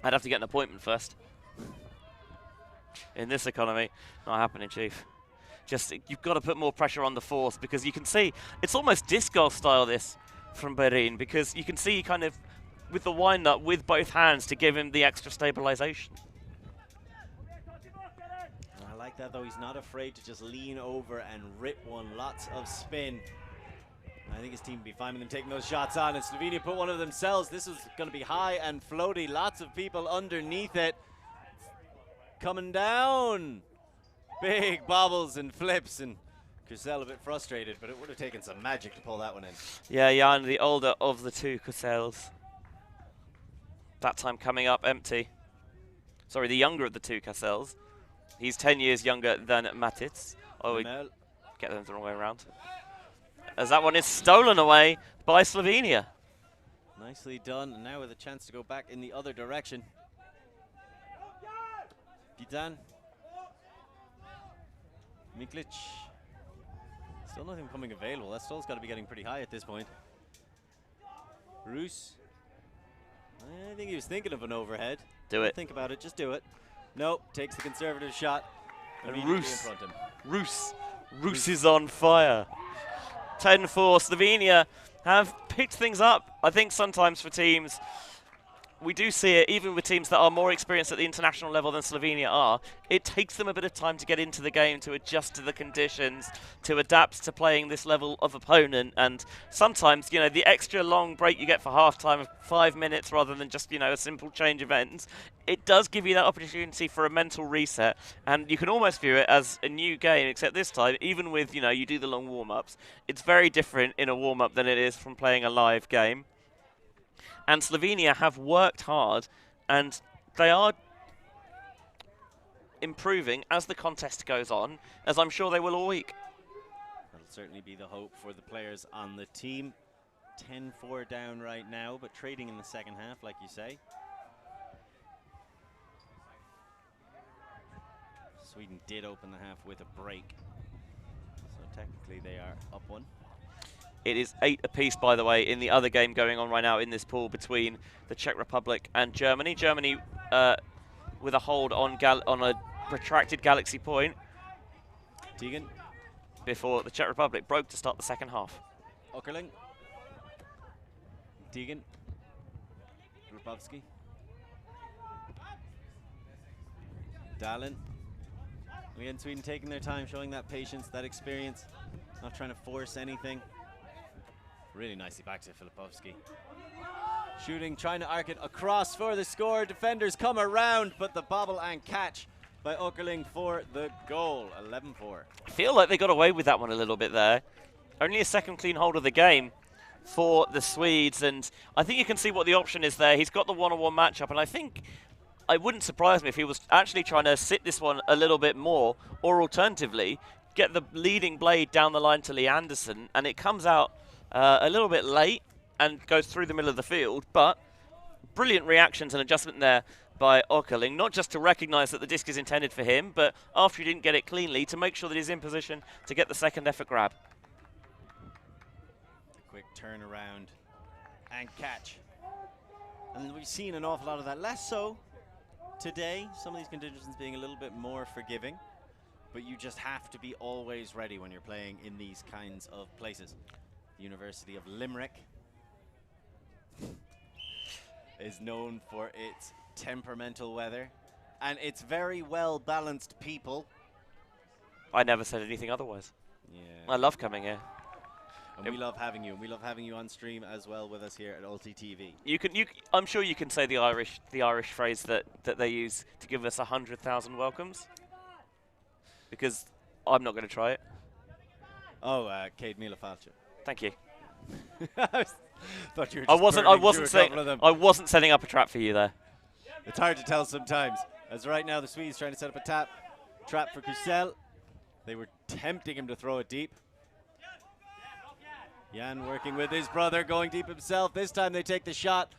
I'd have to get an appointment first. In this economy, not happening, Chief. Just, you've got to put more pressure on the force, because you can see, it's almost disc golf style this from Byrene, because you can see kind of with the wind up with both hands to give him the extra stabilization. I like that though, he's not afraid to just lean over and rip one, lots of spin. I think his team will be fine with him taking those shots on, and Slovenia put one of themselves. This is going to be high and floaty, lots of people underneath it. Coming down. Big bobbles and flips, and Kusel a bit frustrated, but it would have taken some magic to pull that one in. Yeah, Jan, the older of the two Kusels. That time coming up empty. Sorry, the younger of the two Kusels. He's 10 years younger than Matic. Oh, we get them the wrong way around. As that one is stolen away by Slovenia. Nicely done, and now with a chance to go back in the other direction. Pitan. Miklic. Still nothing coming available. That stall's got to be getting pretty high at this point. Roos. I think he was thinking of an overhead. Do it. Think about it, just do it. Nope, takes the conservative shot. And Roos. Roos is on fire. 10-4. Slovenia have picked things up. I think sometimes for teams, we do see it, even with teams that are more experienced at the international level than Slovenia are, it takes them a bit of time to get into the game, to adjust to the conditions, to adapt to playing this level of opponent. And sometimes, you know, the extra long break you get for half-time of 5 minutes rather than just, you know, a simple change of ends, it does give you that opportunity for a mental reset. And you can almost view it as a new game, except this time, even with, you know, you do the long warm-ups, it's very different in a warm-up than it is from playing a live game. And Slovenia have worked hard, and they are improving as the contest goes on, as I'm sure they will all week. That'll certainly be the hope for the players on the team. 10-4 down right now, but trading in the second half, like you say. Sweden did open the half with a break, so technically they are up one. It is 8 apiece, by the way, in the other game going on right now in this pool between the Czech Republic and Germany. Germany with a hold on a retracted Galaxy point. Tegan. Before the Czech Republic broke to start the second half. Okerling. Tegan. Grubowski. Dallin. Again, Sweden taking their time, showing that patience, that experience, not trying to force anything. Really nicely back to Filipovski. Shooting, trying to arc it across for the score. Defenders come around, but the bobble and catch by Okerling for the goal. 11-4. I feel like they got away with that one a little bit there. Only a second clean hold of the game for the Swedes, and I think you can see what the option is there. He's got the one-on-one matchup, and I think it wouldn't surprise me if he was actually trying to sit this one a little bit more, or alternatively, get the leading blade down the line to Lee Anderson, and it comes out a little bit late and goes through the middle of the field, but brilliant reactions and adjustment there by Okerling, not just to recognise that the disc is intended for him, but after he didn't get it cleanly, to make sure that he's in position to get the second effort grab. quick turnaround and catch. And we've seen an awful lot of that. Less so today. Some of these conditions being a little bit more forgiving. But you just have to be always ready when you're playing in these kinds of places. The University of Limerick is known for its temperamental weather and its very well balanced people. I never said anything otherwise. Yeah. I love coming here. And we love having you. And we love having you on stream as well with us here at ULTI.TV. I'm sure you can say the Irish phrase that they use to give us 100,000 welcomes. Because I'm not going to try it. Oh, Cade Mila Falcha. Thank you. Thought you were I wasn't setting up a trap for you there. It's hard to tell sometimes. As right now the Swedes trying to set up a trap for Kusel. They were tempting him to throw it deep. Jan working with his brother, going deep himself. This time they take the shot.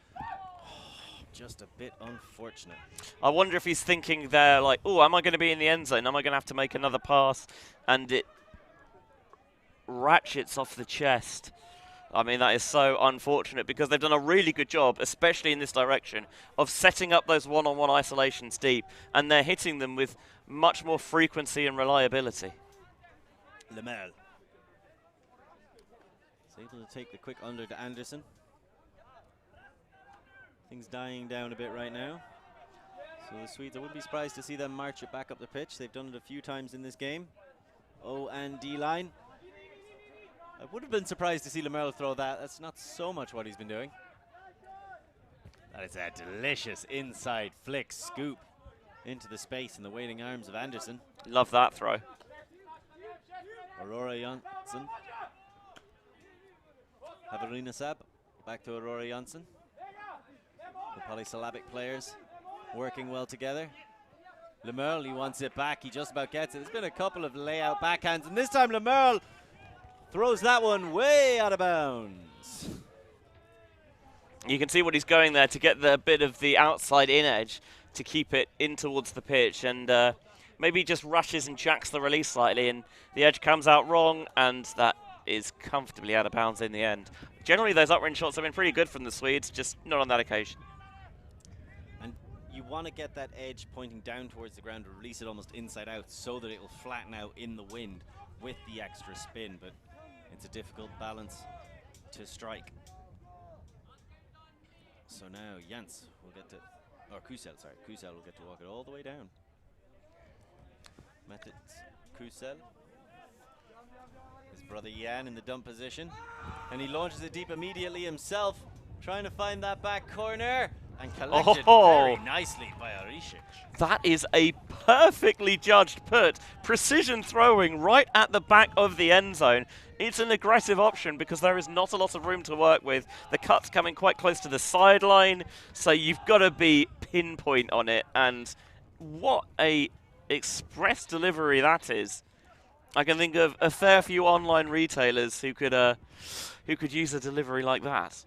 Just a bit unfortunate. I wonder if he's thinking there, like, oh, am I going to be in the end zone? Am I going to have to make another pass? And it ratchets off the chest. I mean, that is so unfortunate because they've done a really good job, especially in this direction, of setting up those one-on-one isolations deep. And they're hitting them with much more frequency and reliability. Lemel is able to take the quick under to Anderson. Things dying down a bit right now. So the Swedes, I wouldn't be surprised to see them march it back up the pitch. They've done it a few times in this game. O and D line. I would have been surprised to see Lemerle throw that. That's not so much what he's been doing. That is a delicious inside flick scoop into the space in the waiting arms of Anderson. Love that throw. Aurora Janssen. Haverina Sab. Back to Aurora Janssen. The polysyllabic players working well together. Lemerle, he wants it back. He just about gets it. There's been a couple of layout backhands, and this time Lemerle throws that one way out of bounds. You can see what he's going there to get the bit of the outside in edge to keep it in towards the pitch, and maybe just rushes and jacks the release slightly, and the edge comes out wrong, and that is comfortably out of bounds in the end. Generally, those up-range shots have been pretty good from the Swedes, just not on that occasion. And you want to get that edge pointing down towards the ground to release it almost inside out so that it will flatten out in the wind with the extra spin, but it's a difficult balance to strike. So now Jans will get to, or Kusel, sorry, Kusel will get to walk it all the way down. Method Kusel. His brother Jan in the dump position, and he launches it deep immediately himself, trying to find that back corner, and collected very nicely by Arisic. That is a perfectly judged put. Precision throwing right at the back of the end zone. It's an aggressive option because there is not a lot of room to work with. The cut's coming quite close to the sideline, so you've got to be pinpoint on it. And what a express delivery that is. I can think of a fair few online retailers who could use a delivery like that.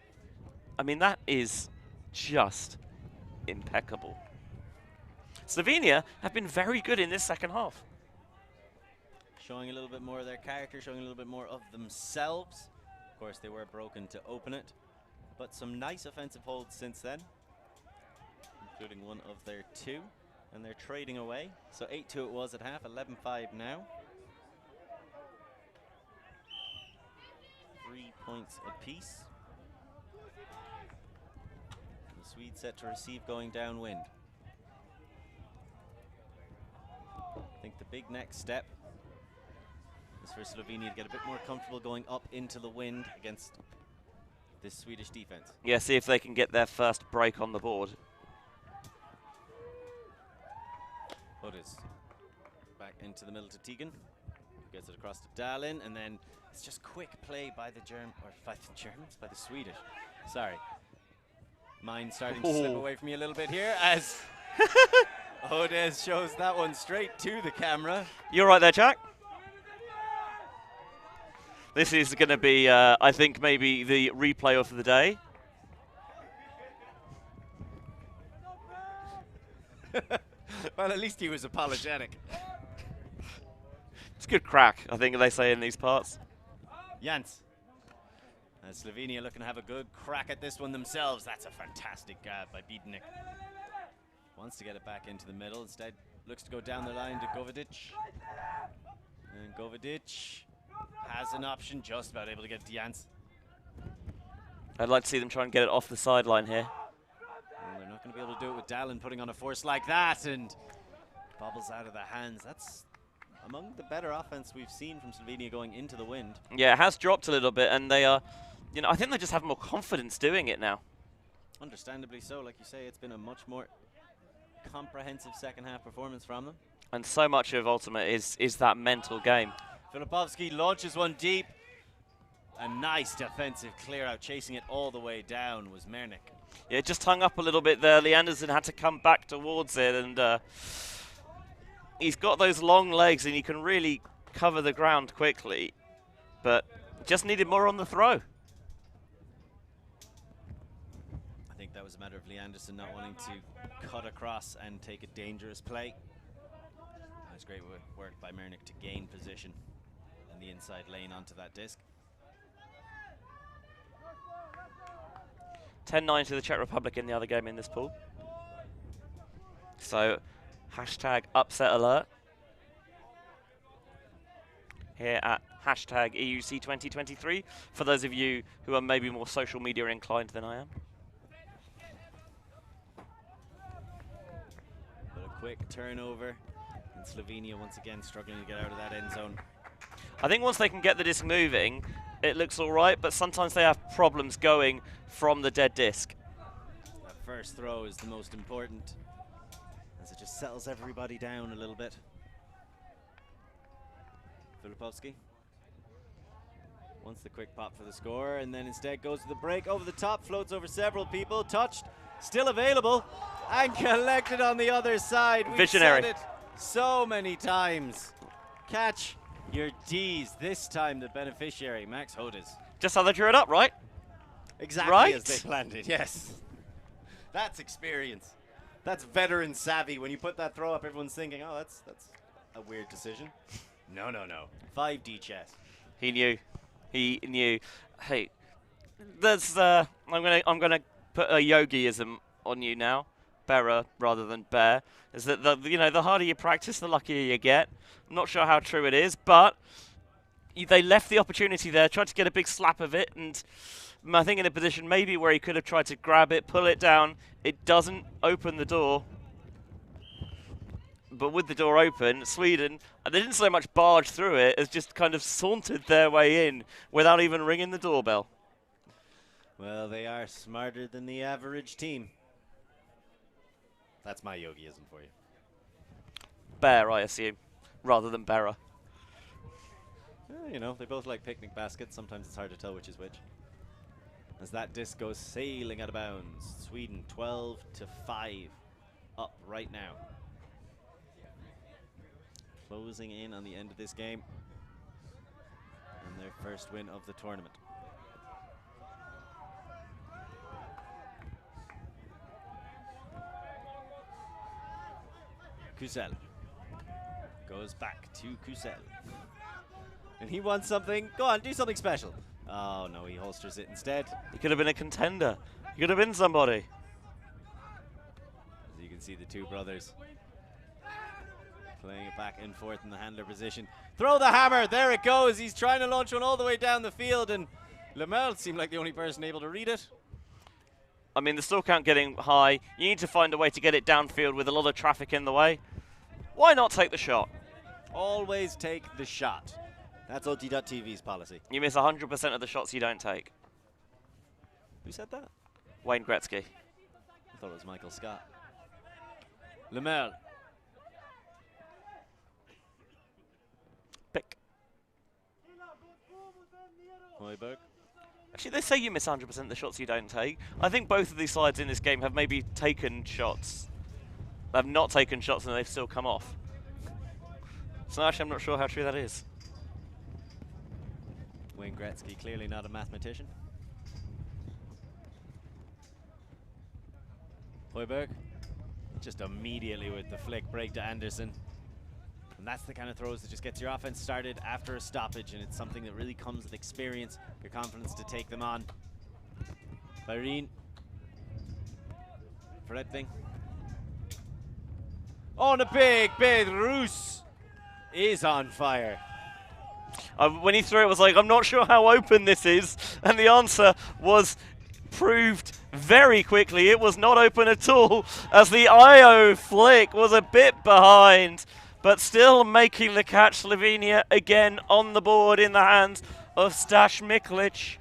I mean, that is just impeccable. Slovenia have been very good in this second half. Showing a little bit more of their character, showing a little bit more of themselves. Of course, they were broken to open it, but some nice offensive holds since then, including one of their two, and they're trading away. So 8-2 it was at half, 11-5 now. 3 points apiece. The Swedes set to receive going downwind. I think the big next step is for Slovenia to get a bit more comfortable going up into the wind against this Swedish defense. Yeah, see if they can get their first break on the board. Otis back into the middle to Tegan. Gets it across to Dahlin, and then it's just quick play by the Germans, by the Swedish. Sorry. Mine starting to slip away from me a little bit here as Odes shows that one straight to the camera. You're right there, Jack. This is going to be, I think, maybe the replay of the day. Well, at least he was apologetic. It's good crack, I think they say in these parts. Jans. As Slovenia looking to have a good crack at this one themselves. That's a fantastic grab by Bidnik. Wants to get it back into the middle. Instead, looks to go down the line to Govedic. And Govedic has an option, just about able to get it to Jans. I'd like to see them try and get it off the sideline here. Well, they're not going to be able to do it with Dallin putting on a force like that, and bobbles out of the hands. That's among the better offense we've seen from Slovenia going into the wind. Yeah, it has dropped a little bit, and they are, you know, I think they just have more confidence doing it now. Understandably so, like you say, it's been a much more comprehensive second half performance from them. And so much of Ultimate is that mental game. Filipovski launches one deep. A nice defensive clear out, chasing it all the way down was Mernick. Yeah, it just hung up a little bit there. Leanderson had to come back towards it, and he's got those long legs, and he can really cover the ground quickly, but just needed more on the throw. I think that was a matter of Leanderson not wanting to cut across and take a dangerous play. That was great work by Mernick to gain position in the inside lane onto that disc. 10-9 to the Czech Republic in the other game in this pool. So, hashtag upset alert here at hashtag EUC 2023 for those of you who are maybe more social media inclined than I am. But a quick turnover, and Slovenia once again struggling to get out of that end zone. I think once they can get the disc moving, it looks all right, but sometimes they have problems going from the dead disc. That first throw is the most important, as it just settles everybody down a little bit. Filipovski wants the quick pop for the score, and then instead goes to the break over the top, floats over several people, touched, still available, and collected on the other side. We've Visionary. said it so many times. Catch your D's, this time the beneficiary, Max Hodes. Just how they drew it up, right? Exactly Right? as they planned it, yes. That's experience. That's veteran savvy. When you put that throw up, everyone's thinking, oh, that's a weird decision. No, no, no. 5D chess. He knew. He knew. Hey, there's I'm gonna put a yogiism on you now, Bera rather than bear. Is that the harder you practice, the luckier you get. I'm not sure how true it is, but they left the opportunity there, tried to get a big slap of it, and I think in a position maybe where he could have tried to grab it, pull it down. It doesn't open the door. But with the door open, Sweden, they didn't so much barge through it as just kind of sauntered their way in without even ringing the doorbell. Well, they are smarter than the average team. That's my yogiism for you. Bear, I assume, rather than Bera. You know, they both like picnic baskets. Sometimes it's hard to tell which is which. As that disc goes sailing out of bounds. Sweden 12-5 up right now. Closing in on the end of this game. And their first win of the tournament. Kusel goes back to Kusel. And he wants something. Go on, do something special. Oh, no, he holsters it instead. He could have been a contender. He could have been somebody. As you can see, the two brothers playing it back and forth in the handler position. Throw the hammer. There it goes. He's trying to launch one all the way down the field, and Lemel seemed like the only person able to read it. I mean, the stall count getting high. You need to find a way to get it downfield with a lot of traffic in the way. Why not take the shot? Always take the shot. That's ULTI.TV's policy. You miss 100% of the shots you don't take. Who said that? Wayne Gretzky. I thought it was Michael Scott. Lemel. Pick. Hoiberg. Actually, they say you miss 100% of the shots you don't take. I think both of these sides in this game have maybe taken shots. They've not taken shots and they've still come off. So actually, I'm not sure how true that is. Wayne Gretzky, clearly not a mathematician. Hoiberg. Just immediately with the flick break to Anderson. And that's the kind of throws that just gets your offense started after a stoppage, and it's something that really comes with experience, your confidence to take them on. Irene. Fredling. Oh, and a big Rus is on fire. When he threw it, was like, I'm not sure how open this is. And the answer was proved very quickly. It was not open at all, as the IO flick was a bit behind, but still making the catch. Slovenia again on the board in the hands of Stash Miklic.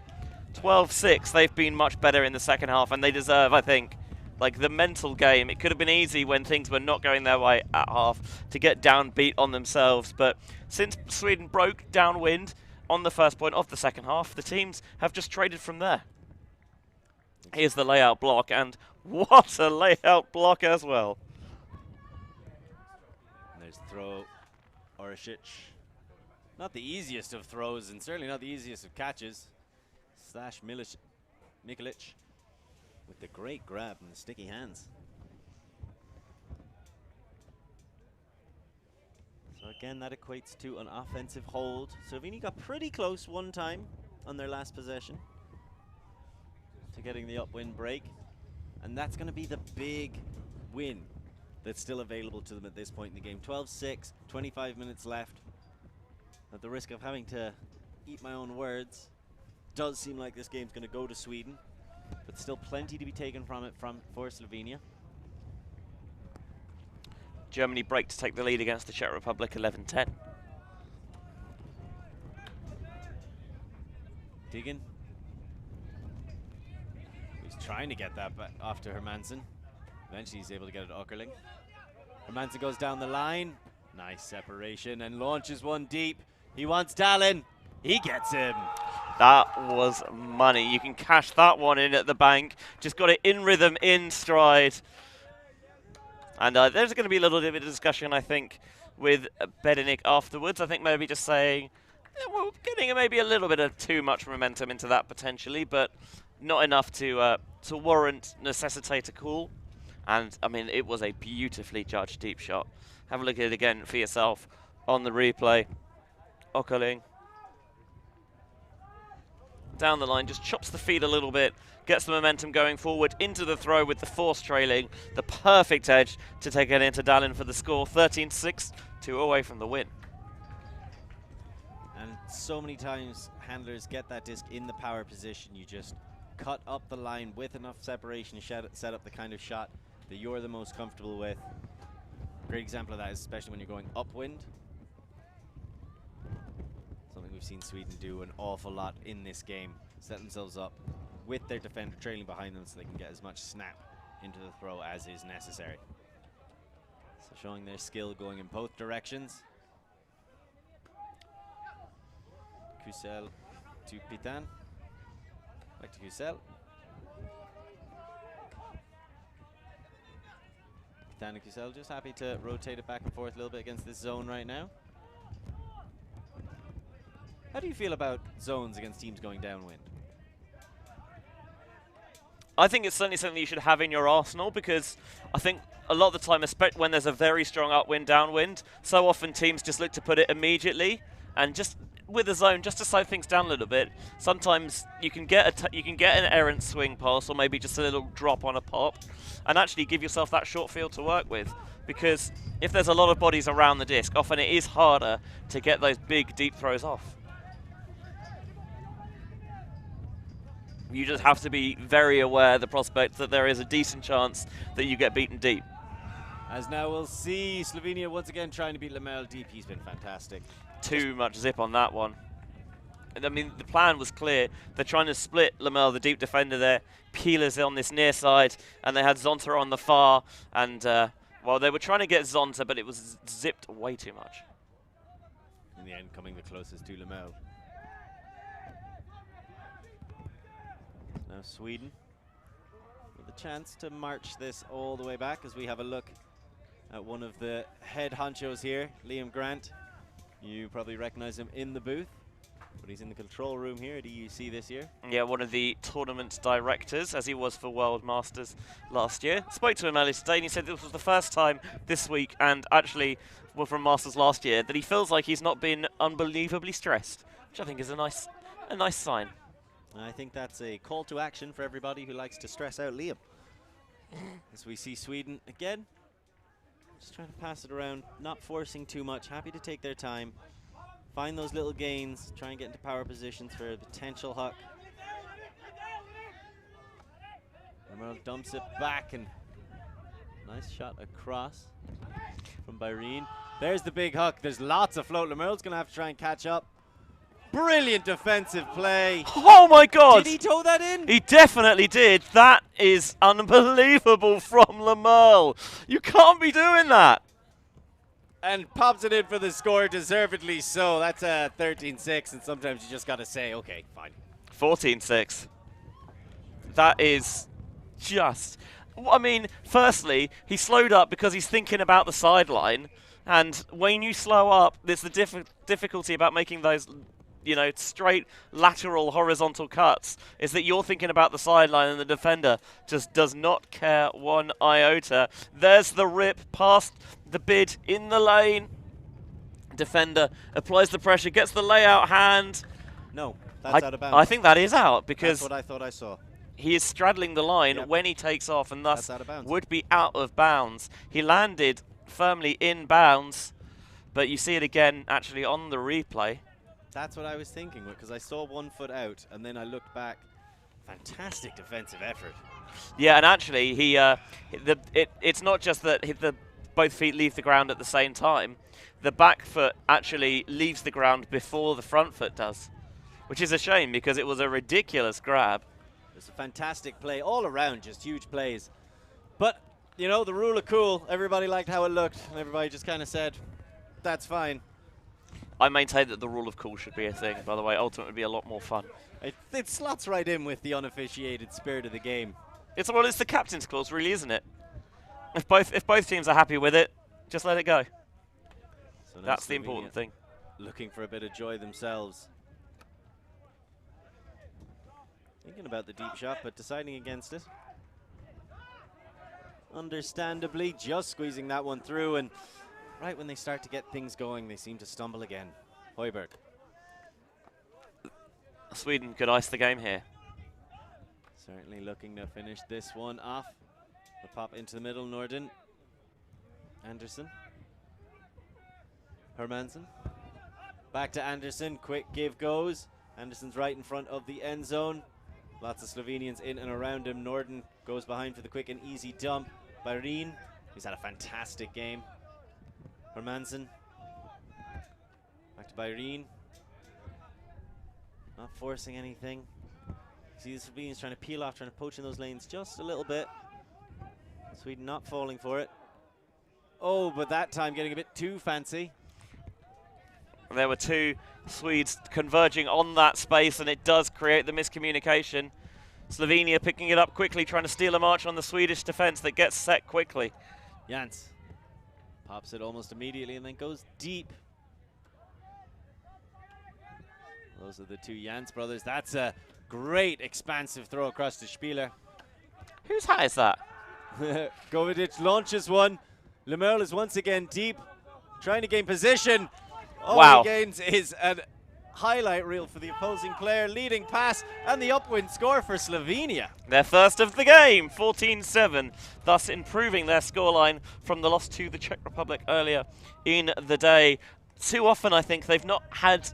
12-6. They've been much better in the second half, and they deserve, I think, like the mental game. It could have been easy when things were not going their way at half to get downbeat on themselves, but since Sweden broke downwind on the first point of the second half, the teams have just traded from there. Here's the layout block, and what a layout block as well. And there's throw, Orisic. Not the easiest of throws, and certainly not the easiest of catches. Stash Miklic with the great grab and the sticky hands. So again, that equates to an offensive hold. Slovenia got pretty close one time on their last possession to getting the upwind break, and that's going to be the big win that's still available to them at this point in the game. 12-6, 25 minutes left. At the risk of having to eat my own words, does seem like this game's going to go to Sweden, but still plenty to be taken from it for Slovenia. Germany break to take the lead against the Czech Republic, 11-10. Diggin. He's trying to get that back off to Hermansen. Eventually he's able to get it to Åkerling. Hermansen goes down the line. Nice separation and launches one deep. He wants Dallin. He gets him. That was money. You can cash that one in at the bank. Just got it in rhythm, in stride. And there's going to be a little bit of discussion, I think, with Bedenik afterwards. I think maybe just saying, yeah, we're getting maybe a little bit of too much momentum into that potentially, but not enough to necessitate a call. And, I mean, it was a beautifully judged deep shot. Have a look at it again for yourself on the replay. Åkerling. Down the line, just chops the feed a little bit, gets the momentum going forward into the throw with the force trailing. The perfect edge to take it into Dallin for the score. 13-6, 2 away from the win. And so many times handlers get that disc in the power position. You just cut up the line with enough separation to set up the kind of shot that you're the most comfortable with. Great example of that is especially when you're going upwind. Something we've seen Sweden do an awful lot in this game. Set themselves up with their defender trailing behind them so they can get as much snap into the throw as is necessary. So showing their skill going in both directions. Kusel to Pitan. Back to Kusel. Pitan and Kusel just happy to rotate it back and forth a little bit against this zone right now. How do you feel about zones against teams going downwind? I think it's certainly something you should have in your arsenal, because I think a lot of the time, especially when there's a very strong upwind, downwind, so often teams just look to put it immediately, and just with a zone, just to slow things down a little bit. Sometimes you can get an errant swing pass, or maybe just a little drop on a pop, and actually give yourself that short field to work with. Because if there's a lot of bodies around the disc, often it is harder to get those big deep throws off. You just have to be very aware of the prospect that there is a decent chance that you get beaten deep. As now we'll see Slovenia once again trying to beat Lemel deep. He's been fantastic. Too much zip on that one. And I mean, the plan was clear. They're trying to split Lemel, the deep defender there. Peeler's on this near side, and they had Zonta on the far. And, well, they were trying to get Zonta, but it was zipped way too much. In the end, coming the closest to Lemel. Now Sweden with a chance to march this all the way back as we have a look at one of the head honchos here, Liam Grant. You probably recognize him in the booth. But he's in the control room here at EUC this year. Yeah, one of the tournament directors, as he was for World Masters last year. Spoke to him earlier today, and he said this was the first time this week, and actually, well, from Masters last year, that he feels like he's not been unbelievably stressed, which I think is a nice sign. I think that's a call to action for everybody who likes to stress out Liam. As we see Sweden again, just trying to pass it around, not forcing too much, happy to take their time. Find those little gains, try and get into power positions for a potential huck. Emerald dumps it back, and nice shot across from Byrene. There's the big huck. There's lots of float. Lemerle's going to have to try and catch up. Brilliant defensive play. Oh my God! Did he toe that in? He definitely did. That is unbelievable from Lemerle. You can't be doing that. And pops it in for the score, deservedly so. That's a 13-6, and sometimes you just got to say, okay, fine. 14-6. That is just... I mean, firstly, he slowed up because he's thinking about the sideline. And when you slow up, there's the difficulty about making those, you know, straight lateral horizontal cuts, is that you're thinking about the sideline and the defender just does not care one iota. There's the rip past the bid in the lane. Defender applies the pressure, gets the layout hand. No, that's out of bounds. I think that is out because that's what I thought I saw. he is straddling the line when he takes off, and thus would be out of bounds. He landed firmly in bounds, but you see it again actually on the replay. That's what I was thinking, because I saw 1 foot out, and then I looked back. Fantastic defensive effort. Yeah, and actually, it's not just that both feet leave the ground at the same time. The back foot actually leaves the ground before the front foot does, which is a shame because it was a ridiculous grab. It's a fantastic play all around, just huge plays. But, you know, the rule of cool, everybody liked how it looked, and everybody just kind of said, that's fine. I maintain that the rule of cool should be a thing, by the way. Ultimate would be a lot more fun. It slots right in with the unofficiated spirit of the game. It's the captain's clause, really, isn't it? If both teams are happy with it, just let it go. So that's the important thing. Looking for a bit of joy themselves. Thinking about the deep shot, but deciding against it. Understandably, just squeezing that one through, and right when they start to get things going, they seem to stumble again. Højbjerg. Sweden could ice the game here. Certainly looking to finish this one off. The pop into the middle, Norden. Anderson. Hermansen. Back to Anderson. Quick give goes. Anderson's right in front of the end zone. Lots of Slovenians in and around him. Norden goes behind for the quick and easy dump. Byrene, he's had a fantastic game. Hermansen. Back to Byrene. Not forcing anything. See the Slovenians trying to peel off, trying to poach in those lanes just a little bit. Sweden not falling for it. Oh, but that time getting a bit too fancy. There were two Swedes converging on that space, and it does create the miscommunication. Slovenia picking it up quickly, trying to steal a march on the Swedish defense that gets set quickly. Jans pops it almost immediately and then goes deep. Those are the two Jans brothers. That's a great expansive throw across to Spieler. Whose hat is that? Govidic launches one. Lemerle is once again deep, trying to gain position. All wow. he gains is a highlight reel for the opposing player, leading pass, and the upwind score for Slovenia. Their first of the game, 14-7, thus improving their scoreline from the loss to the Czech Republic earlier in the day. Too often, I think, they've not had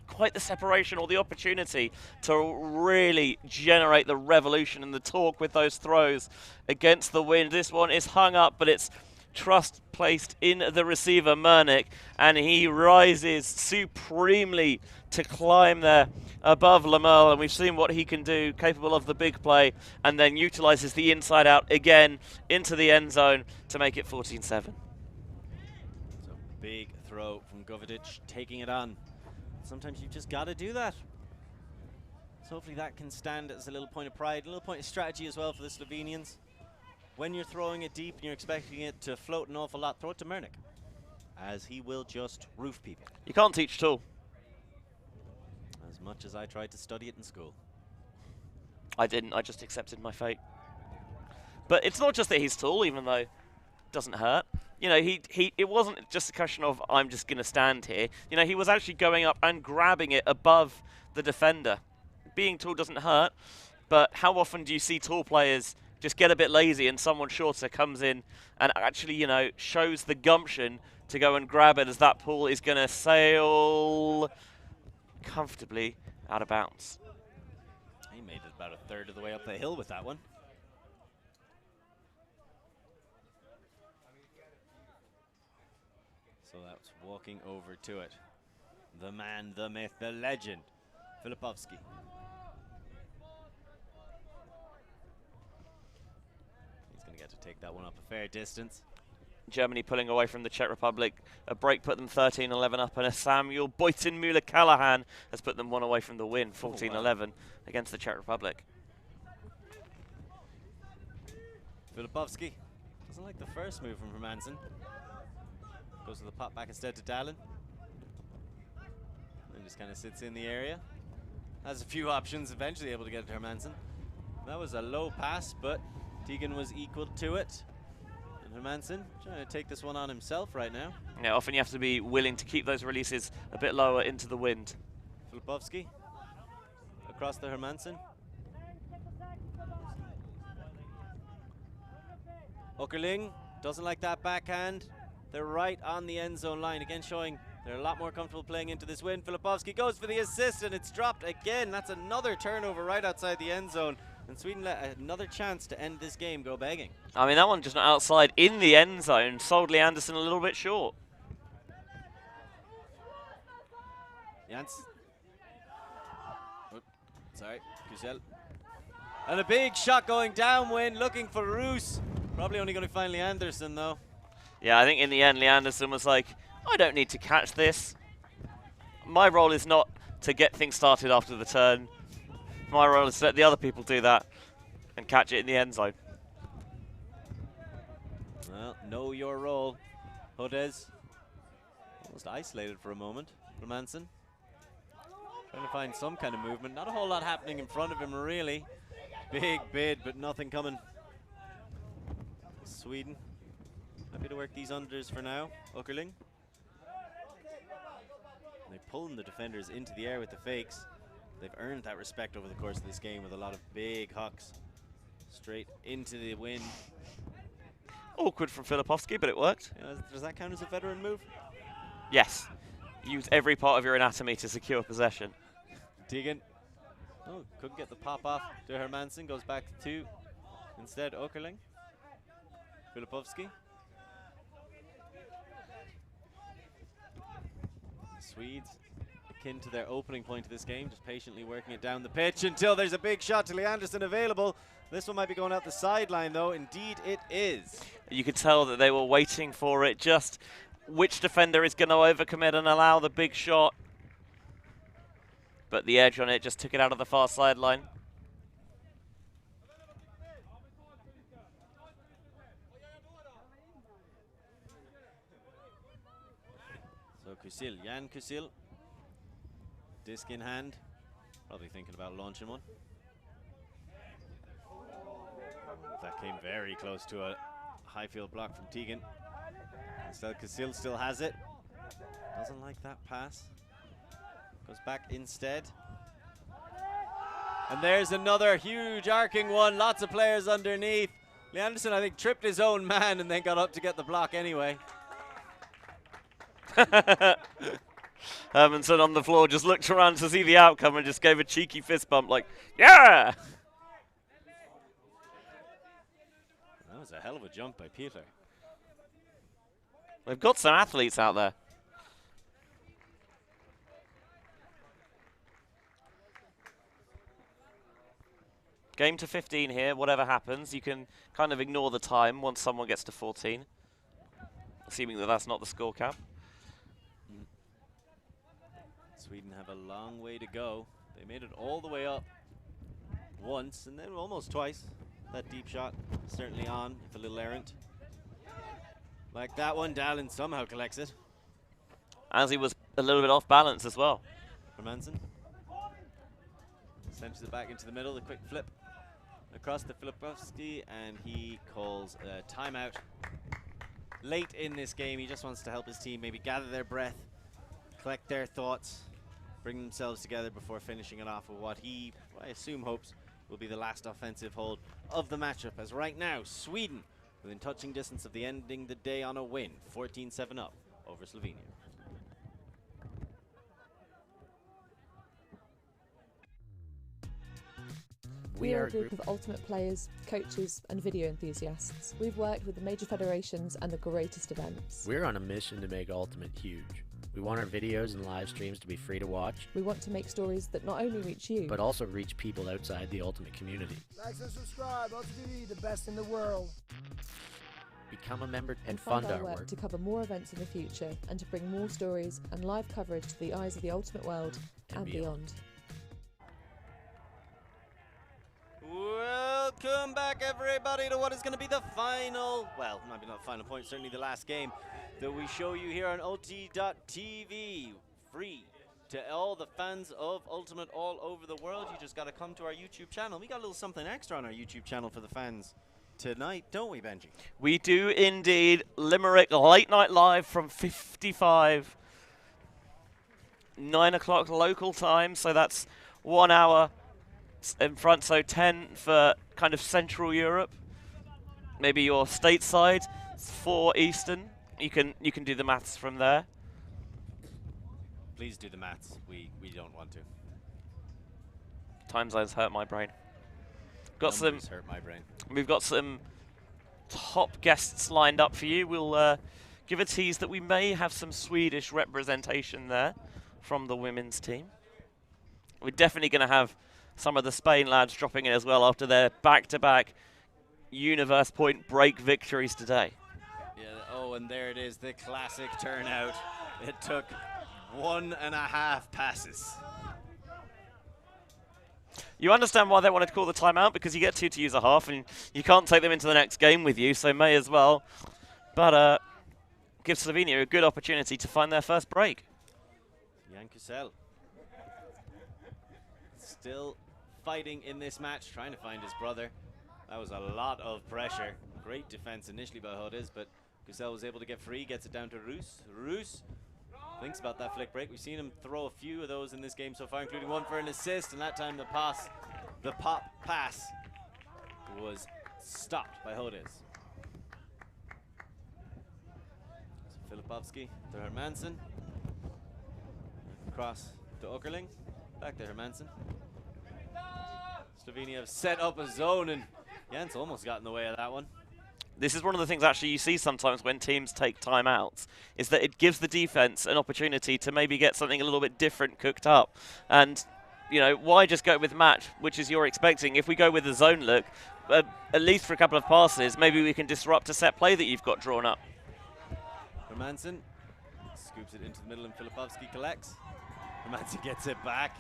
quite the separation or the opportunity to really generate the revolution and the torque with those throws against the wind. This one is hung up, but it's trust placed in the receiver, Mernick, and he rises supremely to climb there above Lemerle, and we've seen what he can do, capable of the big play, and then utilizes the inside out again into the end zone to make it 14-7. So big throw from Govidic, taking it on. Sometimes you've just got to do that. So hopefully that can stand as a little point of pride, a little point of strategy as well for the Slovenians. When you're throwing it deep and you're expecting it to float an awful lot, throw it to Mernick, as he will just roof people. You can't teach tall. much as I tried to study it in school. I didn't. I just accepted my fate. But it's not just that he's tall, even though it doesn't hurt. You know, it wasn't just a question of, I'm just going to stand here. You know, he was actually going up and grabbing it above the defender. Being tall doesn't hurt, but how often do you see tall players just get a bit lazy and someone shorter comes in and actually, you know, shows the gumption to go and grab it as that ball is going to sail comfortably out of bounds. He made it about a third of the way up the hill with that one. So that's walking over to it. The man, the myth, the legend, Filipovski. He's going to get to take that one up a fair distance. Germany pulling away from the Czech Republic. A break put them 13-11 up, and a Samuel Boyton-Müller-Callahan has put them one away from the win, 14-11 against the Czech Republic. Filipovski doesn't like the first move from Hermansen. Goes to the pop back instead to Dallin. And just kind of sits in the area. Has a few options, eventually able to get to Hermansen. That was a low pass, but Tegan was equal to it. And Hermansen trying to take this one on himself right now. Yeah, often you have to be willing to keep those releases a bit lower into the wind. Filipovski across the Hermansen. Åkerling doesn't like that backhand. They're right on the end zone line, again showing they're a lot more comfortable playing into this win. Filipovski goes for the assist, and it's dropped again. That's another turnover right outside the end zone. And Sweden let another chance to end this game go begging. I mean, that one just not outside in the end zone. Sold Lee Anderson a little bit short. Jans. Sorry, Kuzel. And a big shot going downwind, looking for Roos. Probably only going to find Lee Anderson, though. Yeah, I think in the end, Lee Anderson was like, I don't need to catch this. My role is not to get things started after the turn. My role is to let the other people do that and catch it in the end zone. Well, know your role. Hodez almost isolated for a moment. Hermansen trying to find some kind of movement. Not a whole lot happening in front of him, really. Big bid, but nothing coming. Sweden happy to work these unders for now. Åkerling. They're pulling the defenders into the air with the fakes. They've earned that respect over the course of this game with a lot of big hucks straight into the wind. Awkward from Filipovski, but it worked. Does that count as a veteran move? Yes. Use every part of your anatomy to secure possession. Tegan. Oh, couldn't get the pop off to Hermansen. Goes back to two. Instead, Åkerling. Filipovski. Swedes, akin to their opening point of this game, just patiently working it down the pitch until there's a big shot to Lee Anderson available. This one might be going out the sideline, though. Indeed, it is. You could tell that they were waiting for it. Just which defender is going to overcommit and allow the big shot. But the edge on it just took it out of the far sideline. So Kusil, Jan Kusil, disc in hand, probably thinking about launching one. That came very close to a high field block from Tegan. Instead, Kusil still has it. Doesn't like that pass. Goes back instead. And there's another huge arcing one. Lots of players underneath. Lee Anderson, I think, tripped his own man and then got up to get the block anyway. Hermansen on the floor just looked around to see the outcome and just gave a cheeky fist bump like, yeah! That was a hell of a jump by Peter. They've got some athletes out there. Game to 15 here, whatever happens. You can kind of ignore the time once someone gets to 14. Assuming that that's not the score cap. Sweden have a long way to go. They made it all the way up once and then almost twice. That deep shot certainly on, if a little errant. Like that one, Dallin somehow collects it. As he was a little bit off balance as well. Hermansen. Sends it back into the middle, the quick flip across to Filipowski, and he calls a timeout. Late in this game, he just wants to help his team maybe gather their breath, collect their thoughts, bring themselves together before finishing it off with what he, I assume, hopes will be the last offensive hold of the matchup. As right now, Sweden within touching distance of the ending the day on a win, 14-7 up over Slovenia. We are a group of ultimate players, coaches and video enthusiasts. We've worked with the major federations and the greatest events. We're on a mission to make Ultimate huge. We want our videos and live streams to be free to watch, We want to make stories that not only reach you, but also reach people outside the Ultimate community. Like and subscribe, ULTI.TV, the best in the world. Become a member and fund fund our our work work. to cover more events in the future and to bring more stories and live coverage to the eyes of the ultimate world and beyond. Welcome back, everybody, to what is going to be the final, well, maybe not final point, certainly the last game that we show you here on ULTI.TV. Free to all the fans of Ultimate all over the world. You just got to come to our YouTube channel. We got a little something extra on our YouTube channel for the fans tonight, don't we, Benji? We do indeed. Limerick Late Night Live from 55. 9 o'clock local time, so that's 1 hour in front, so 10 for kind of Central Europe. Maybe your stateside, 4 Eastern. You can do the maths from there. Please do the maths. We don't want to. Time zones hurt my brain. Numbers hurt my brain. We've got some top guests lined up for you. We'll give a tease that we may have some Swedish representation there from the women's team. We're definitely going to have some of the Spain lads dropping in as well after their back-to-back universe point break victories today. Yeah, oh, and there it is, the classic turnout. It took 1.5 passes. You understand why they wanted to call the timeout, because you get 2 to use a half and you can't take them into the next game with you, so may as well. But give Slovenia a good opportunity to find their first break. Jan Kusel still fighting in this match, trying to find his brother. That was a lot of pressure. Great defense initially by Hodes, but Kusel was able to get free, gets it down to Roos. Roos thinks about that flick break. We've seen him throw a few of those in this game so far, including one for an assist, and that time the pop pass was stopped by Hodes. So Filipovski to Hermansen. Cross to Okerling. Back to Hermansen. Slovenia have set up a zone, and Jens almost got in the way of that one. This is one of the things actually you see sometimes when teams take timeouts, is that it gives the defense an opportunity to maybe get something a little bit different cooked up. And, you know, why just go with match, which is you're expecting? If we go with the zone look, at least for a couple of passes, maybe we can disrupt a set play that you've got drawn up. Hermansen scoops it into the middle, and Filipovski collects. Hermansen gets it back.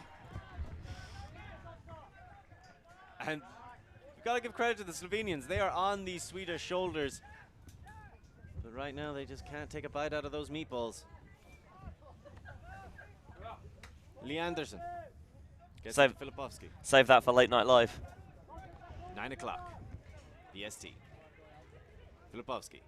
And we've got to give credit to the Slovenians. They are on these Swedish shoulders. But right now, they just can't take a bite out of those meatballs. Lee Anderson gets it to Filipovski. Save that for Late Night Live. 9 o'clock. BST. Filipovski.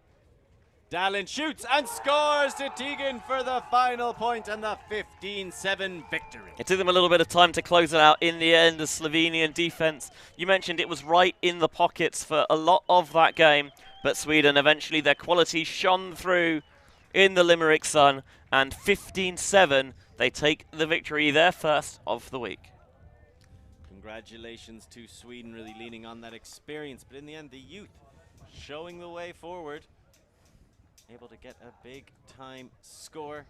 Dallin shoots and scores to Tegan for the final point and the 15-7 victory. It took them a little bit of time to close it out in the end. The Slovenian defense, you mentioned it was right in the pockets for a lot of that game, but Sweden eventually, their quality shone through in the Limerick sun, and 15-7, they take the victory, their first of the week. Congratulations to Sweden, really leaning on that experience, but in the end, the youth showing the way forward. Able to get a big time score.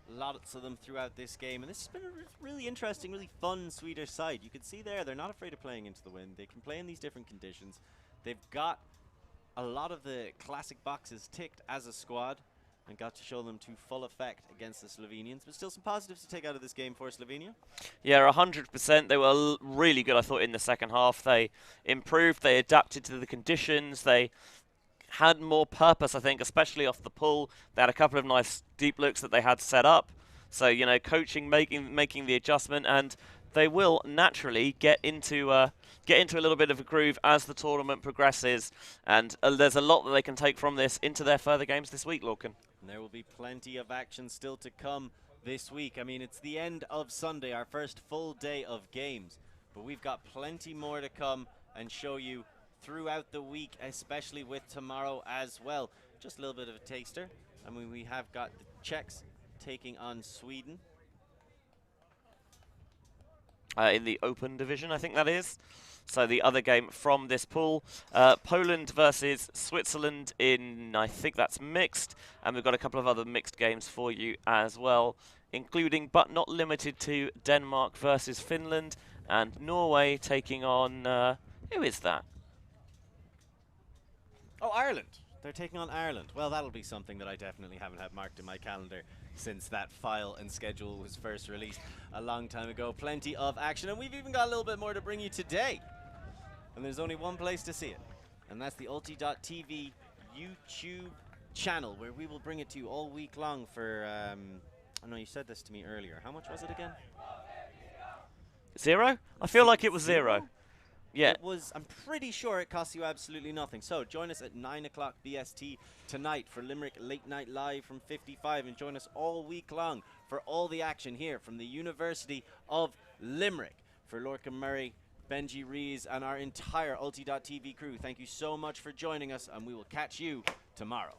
Lots of them throughout this game, and this has been a really interesting, really fun Swedish side. You can see there, they're not afraid of playing into the wind. They can play in these different conditions. They've got a lot of the classic boxes ticked as a squad and got to show them to full effect against the Slovenians, but still some positives to take out of this game for Slovenia. Yeah, 100%. They were really good, I thought, in the second half. They improved, they adapted to the conditions, they had more purpose, I think, especially off the pull. They had a couple of nice deep looks that they had set up. So, you know, coaching, making the adjustment, and they will naturally get into a little bit of a groove as the tournament progresses, and there's a lot that they can take from this into their further games this week, Lorcan. And there will be plenty of action still to come this week. I mean, it's the end of Sunday, our first full day of games, but we've got plenty more to come and show you throughout the week, especially with tomorrow as well. Just a little bit of a taster. I mean, we have got the Czechs taking on Sweden. In the open division, I think that is. So the other game from this pool, Poland versus Switzerland in, I think that's mixed. And we've got a couple of other mixed games for you as well, including but not limited to Denmark versus Finland and Norway taking on, who is that? Oh, Ireland. They're taking on Ireland. Well, that'll be something that I definitely haven't had marked in my calendar since that file and schedule was first released a long time ago. Plenty of action, and we've even got a little bit more to bring you today. And there's only one place to see it, and that's the ULTI.TV YouTube channel, where we will bring it to you all week long for, I know you said this to me earlier. How much was it again? 0? I feel like it was 0. Yeah. It was, I'm pretty sure it costs you absolutely nothing. So join us at 9 o'clock BST tonight for Limerick Late Night Live from 55, and join us all week long for all the action here from the University of Limerick. For Lorcan Murray, Benji Rees, and our entire ULTI.TV crew, thank you so much for joining us, and we will catch you tomorrow.